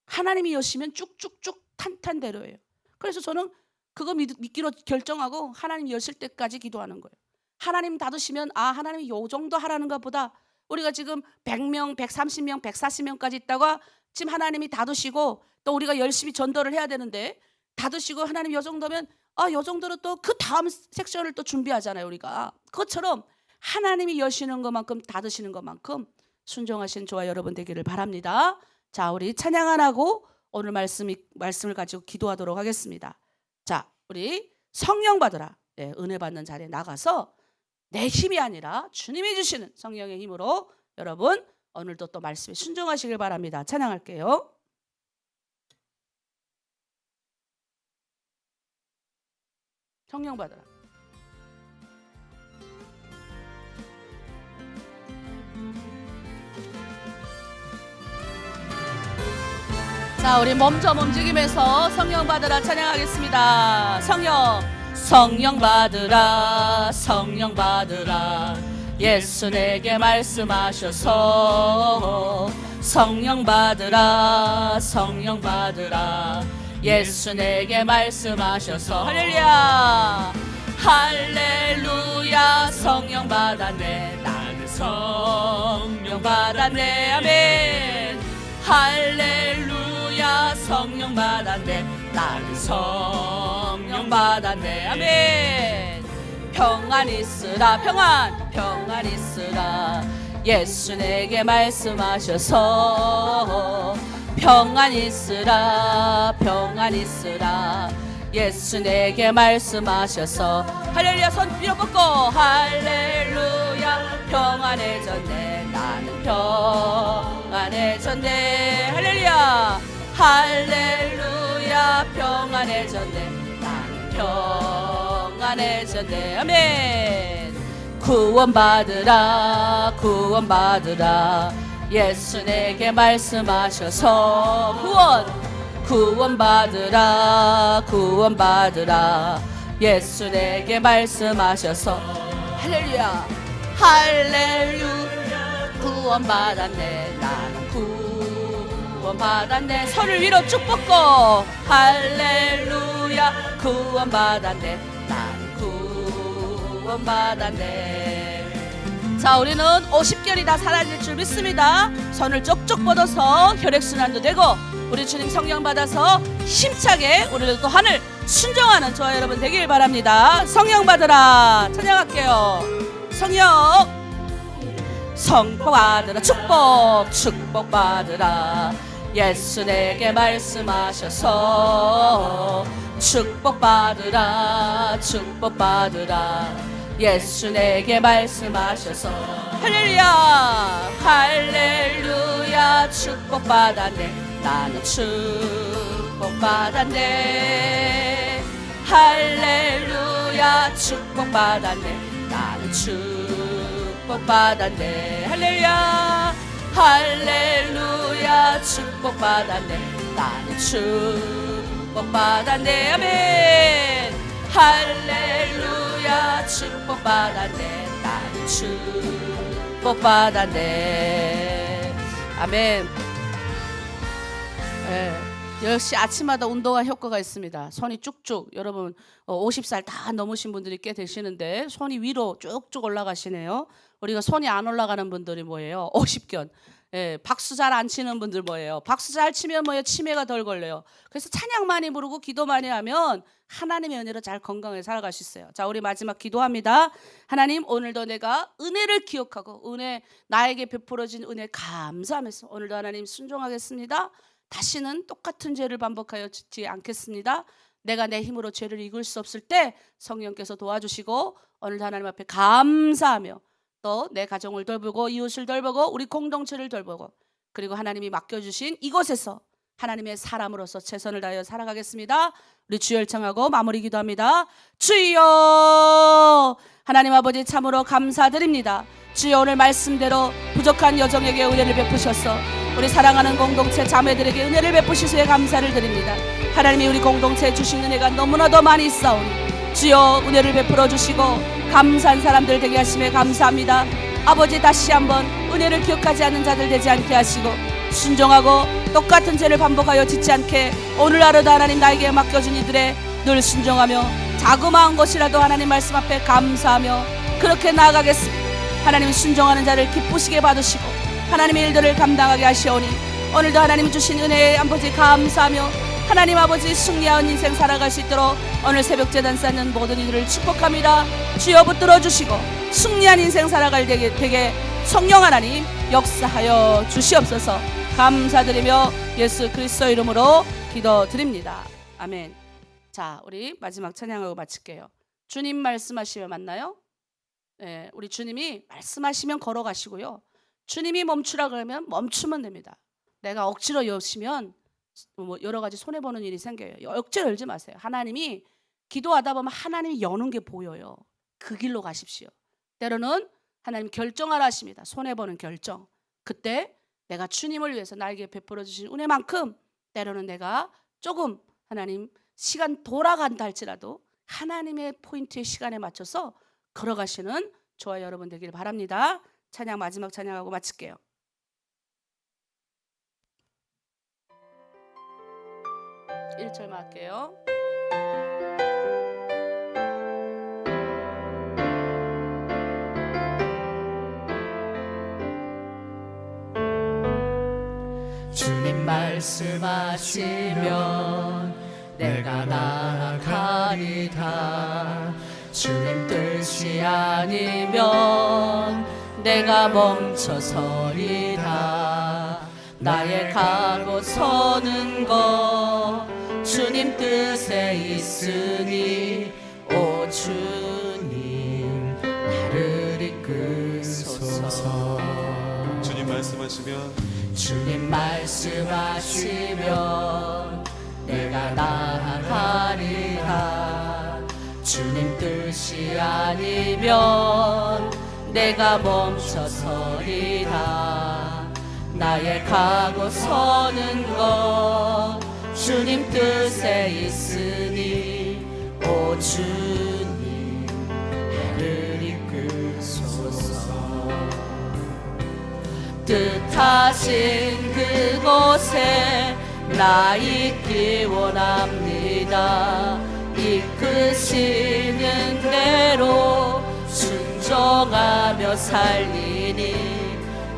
하나님이 여시면 쭉쭉쭉 탄탄대로예요. 그래서 저는 그거 믿기로 결정하고 하나님 여실 때까지 기도하는 거예요. 하나님 닫으시면 하나님이 요 정도 하라는가 보다. 우리가 지금 100명, 130명, 140명까지 있다가 지금 하나님이 닫으시고 또 우리가 열심히 전도를 해야 되는데 닫으시고 하나님 요 정도면 요 정도로 또 그 다음 섹션을 또 준비하잖아요. 우리가 그것처럼 하나님이 여시는 것만큼 닫으시는 것만큼 순종하신 저와 여러분 되기를 바랍니다. 자, 우리 찬양 안 하고 오늘 말씀을 가지고 기도하도록 하겠습니다. 자, 우리 성령 받으라. 은혜 받는 자리에 나가서 내 힘이 아니라 주님이 주시는 성령의 힘으로 여러분 오늘도 또 말씀에 순종하시길 바랍니다. 찬양할게요. 성령 받으라. 자, 우리 몸좀 움직이면서 성령 받으라 찬양하겠습니다. 성령 받으라, 성령 받으라. 예수 내게 말씀하셔서 성령 받으라, 성령 받으라. 예수 내게 말씀하셔서 할렐루야, 할렐루야. 성령 받았네, 나는 성령 받았네. 아멘. 할렐루야, 성령 받았네, 나는 성령 받았네. 아멘. 평안 있으라, 평안 있으라. 예수 내게 말씀하셔서 평안 있으라, 평안 있으라. 예수 내게 말씀하셔서 할렐루야. 손 위로 뻗고 할렐루야. 평안해졌네, 나는 평안해졌네. 할렐루야, 할렐루야. 평안해졌네, 나는 평안해졌네. 아멘. 구원받으라, 구원받으라. 예수 내게 말씀하셔서 구원받으라, 구원받으라. 예수 내게 말씀하셔서 할렐루야, 할렐루야. 구원받았네, 나는 구원받았네. 손을 위로 쭉 뻗고 할렐루야. 구원받았네, 나는 구원받았네. 자, 우리는 50결이 다 사라질 줄 믿습니다. 손을 쪽쪽 뻗어서 혈액순환도 되고 우리 주님 성령 받아서 힘차게 우리도 또 하늘 순종하는 저와 여러분 되길 바랍니다. 성령 받으라 찬양할게요. 성령 받으라. 축복 받으라. 예수 내게 말씀하셔서 축복 받으라, 축복 받으라. 예수 내게 말씀하셔서 할렐루야, 할렐루야. 축복 받았네, 나는 축복 받았네. 할렐루야. 축복 받았네, 나는 축복 받았네. 할렐루야, 할렐루야. 축복 받았네, 나는 축복 받았네. 아멘. 할렐루야. 축복 받았네, 나는 축복 받았네. 아멘. 역시 아침마다 운동화 효과가 있습니다. 손이 쭉쭉, 여러분 50살 다 넘으신 분들이 꽤 되시는데 손이 위로 쭉쭉 올라가시네요. 우리가 손이 안 올라가는 분들이 뭐예요? 50견. 예, 박수 잘 안 치는 분들 뭐예요? 박수 잘 치면 뭐예요? 치매가 덜 걸려요. 그래서 찬양 많이 부르고 기도 많이 하면 하나님의 은혜로 잘 건강하게 살아갈 수 있어요. 자, 우리 마지막 기도합니다. 하나님, 오늘도 내가 은혜를 기억하고 은혜, 나에게 베풀어진 은혜 감사하면서 오늘도 하나님 순종하겠습니다. 다시는 똑같은 죄를 반복하여 짓지 않겠습니다. 내가 내 힘으로 죄를 이길 수 없을 때 성령께서 도와주시고 오늘도 하나님 앞에 감사하며 또 내 가정을 돌보고 이웃을 돌보고 우리 공동체를 돌보고 그리고 하나님이 맡겨주신 이곳에서 하나님의 사람으로서 최선을 다하여 살아가겠습니다. 우리 주여 청하고 마무리 기도합니다. 주여, 하나님 아버지 참으로 감사드립니다. 주여, 오늘 말씀대로 부족한 여정에게 은혜를 베푸셔서 우리 사랑하는 공동체 자매들에게 은혜를 베푸시수에 감사를 드립니다. 하나님이 우리 공동체에 주신 은혜가 너무나도 많이 있사오니 주여, 은혜를 베풀어 주시고 감사한 사람들 되게 하심에 감사합니다. 아버지, 다시 한번 은혜를 기억하지 않는 자들 되지 않게 하시고 순종하고 똑같은 죄를 반복하여 짓지 않게 오늘 하루도 하나님 나에게 맡겨준 이들의 늘 순종하며 자그마한 것이라도 하나님 말씀 앞에 감사하며 그렇게 나아가겠습니다. 하나님 순종하는 자를 기쁘시게 받으시고 하나님의 일들을 감당하게 하시오니 오늘도 하나님 주신 은혜에 아버지 감사하며 하나님 아버지 승리한 인생 살아갈 수 있도록 오늘 새벽 제단 쌓는 모든 이들을 축복합니다. 주여 붙들어 주시고 승리한 인생 살아갈 되게 성령 하나님 역사하여 주시옵소서. 감사드리며 예수 그리스도 이름으로 기도드립니다. 아멘. 자, 우리 마지막 찬양하고 마칠게요. 주님 말씀하시면 맞나요? 네, 우리 주님이 말씀하시면 걸어가시고요. 주님이 멈추라 그러면 멈추면 됩니다. 내가 억지로 여시면 뭐 여러 가지 손해보는 일이 생겨요. 억지로 열지 마세요. 하나님이 기도하다 보면 하나님이 여는 게 보여요. 그 길로 가십시오. 때로는 하나님 결정하라 하십니다. 손해보는 결정. 그때 내가 주님을 위해서 나에게 베풀어 주신 은혜만큼 때로는 내가 조금 하나님 시간 돌아간다 할지라도 하나님의 포인트의 시간에 맞춰서 걸어가시는 저와 여러분 되기를 바랍니다. 찬양 마지막 찬양하고 마칠게요. 일절만 할게요. 주님 말씀하시면 내가 나아가리다. 주님 뜻이 아니면 내가 멈춰서리다. 나의 가고 서는 것 주님 뜻에 있으니 오 주님 나를 이끄소서. 주님 말씀하시면 주님 말씀하시면 내가 나아가리라. 주님 뜻이 아니면 내가 멈춰서리라. 나의 가고 서는 것 주님 뜻에 있으니 오 주님 나를 이끄소서. 뜻하신 그곳에 나 있기 원합니다. 이끄시는 대로 순종하며 살리니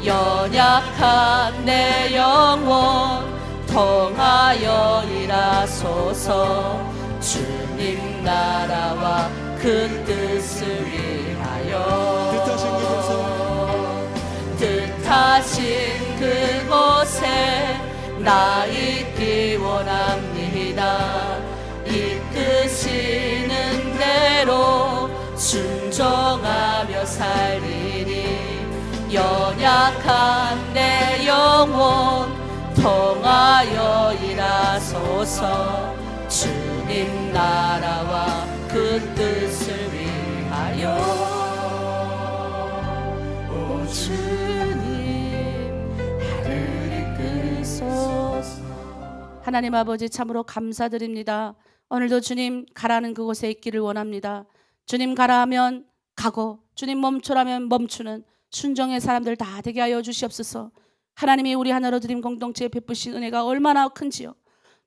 연약한 내 영혼 통하여 일하소서. 주님 나라와 그 뜻을 위하여 뜻하신 그곳에 나 있기 원합니다. 이끄시는 대로 순종하며 살리니 연약한 내 영혼 통하여 일하소서. 주님 나라와 그 뜻을 위하여 오 주님 나를 이끄소서. 하나님 아버지 참으로 감사드립니다. 오늘도 주님 가라는 그곳에 있기를 원합니다. 주님 가라 하면 가고 주님 멈추라면 멈추는 순종의 사람들 다 되게 하여 주시옵소서. 하나님이 우리 하나로 드림 공동체에 베푸신 은혜가 얼마나 큰지요.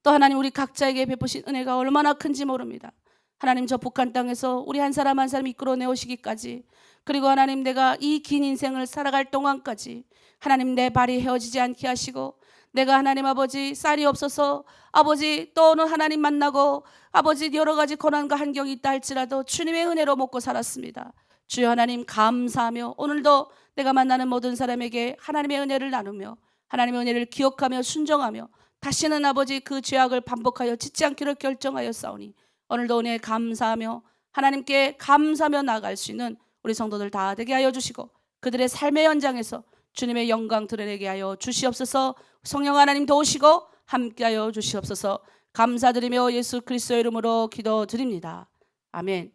또 하나님 우리 각자에게 베푸신 은혜가 얼마나 큰지 모릅니다. 하나님 저 북한 땅에서 우리 한 사람 한 사람 이끌어내 오시기까지, 그리고 하나님 내가 이 긴 인생을 살아갈 동안까지 하나님 내 발이 헤어지지 않게 하시고, 내가 하나님 아버지 쌀이 없어서 아버지 또는 하나님 만나고 아버지 여러 가지 고난과 한경이 있다 할지라도 주님의 은혜로 먹고 살았습니다. 주여 하나님 감사하며 오늘도 내가 만나는 모든 사람에게 하나님의 은혜를 나누며 하나님의 은혜를 기억하며 순종하며 다시는 아버지 그 죄악을 반복하여 짓지 않기를 결정하여 싸우니 오늘도 은혜 감사하며 하나님께 감사하며 나아갈 수 있는 우리 성도들 다 되게 하여 주시고, 그들의 삶의 현장에서 주님의 영광 드러내게 하여 주시옵소서. 성령 하나님 도우시고 함께하여 주시옵소서. 감사드리며 예수 그리스도의 이름으로 기도드립니다. 아멘.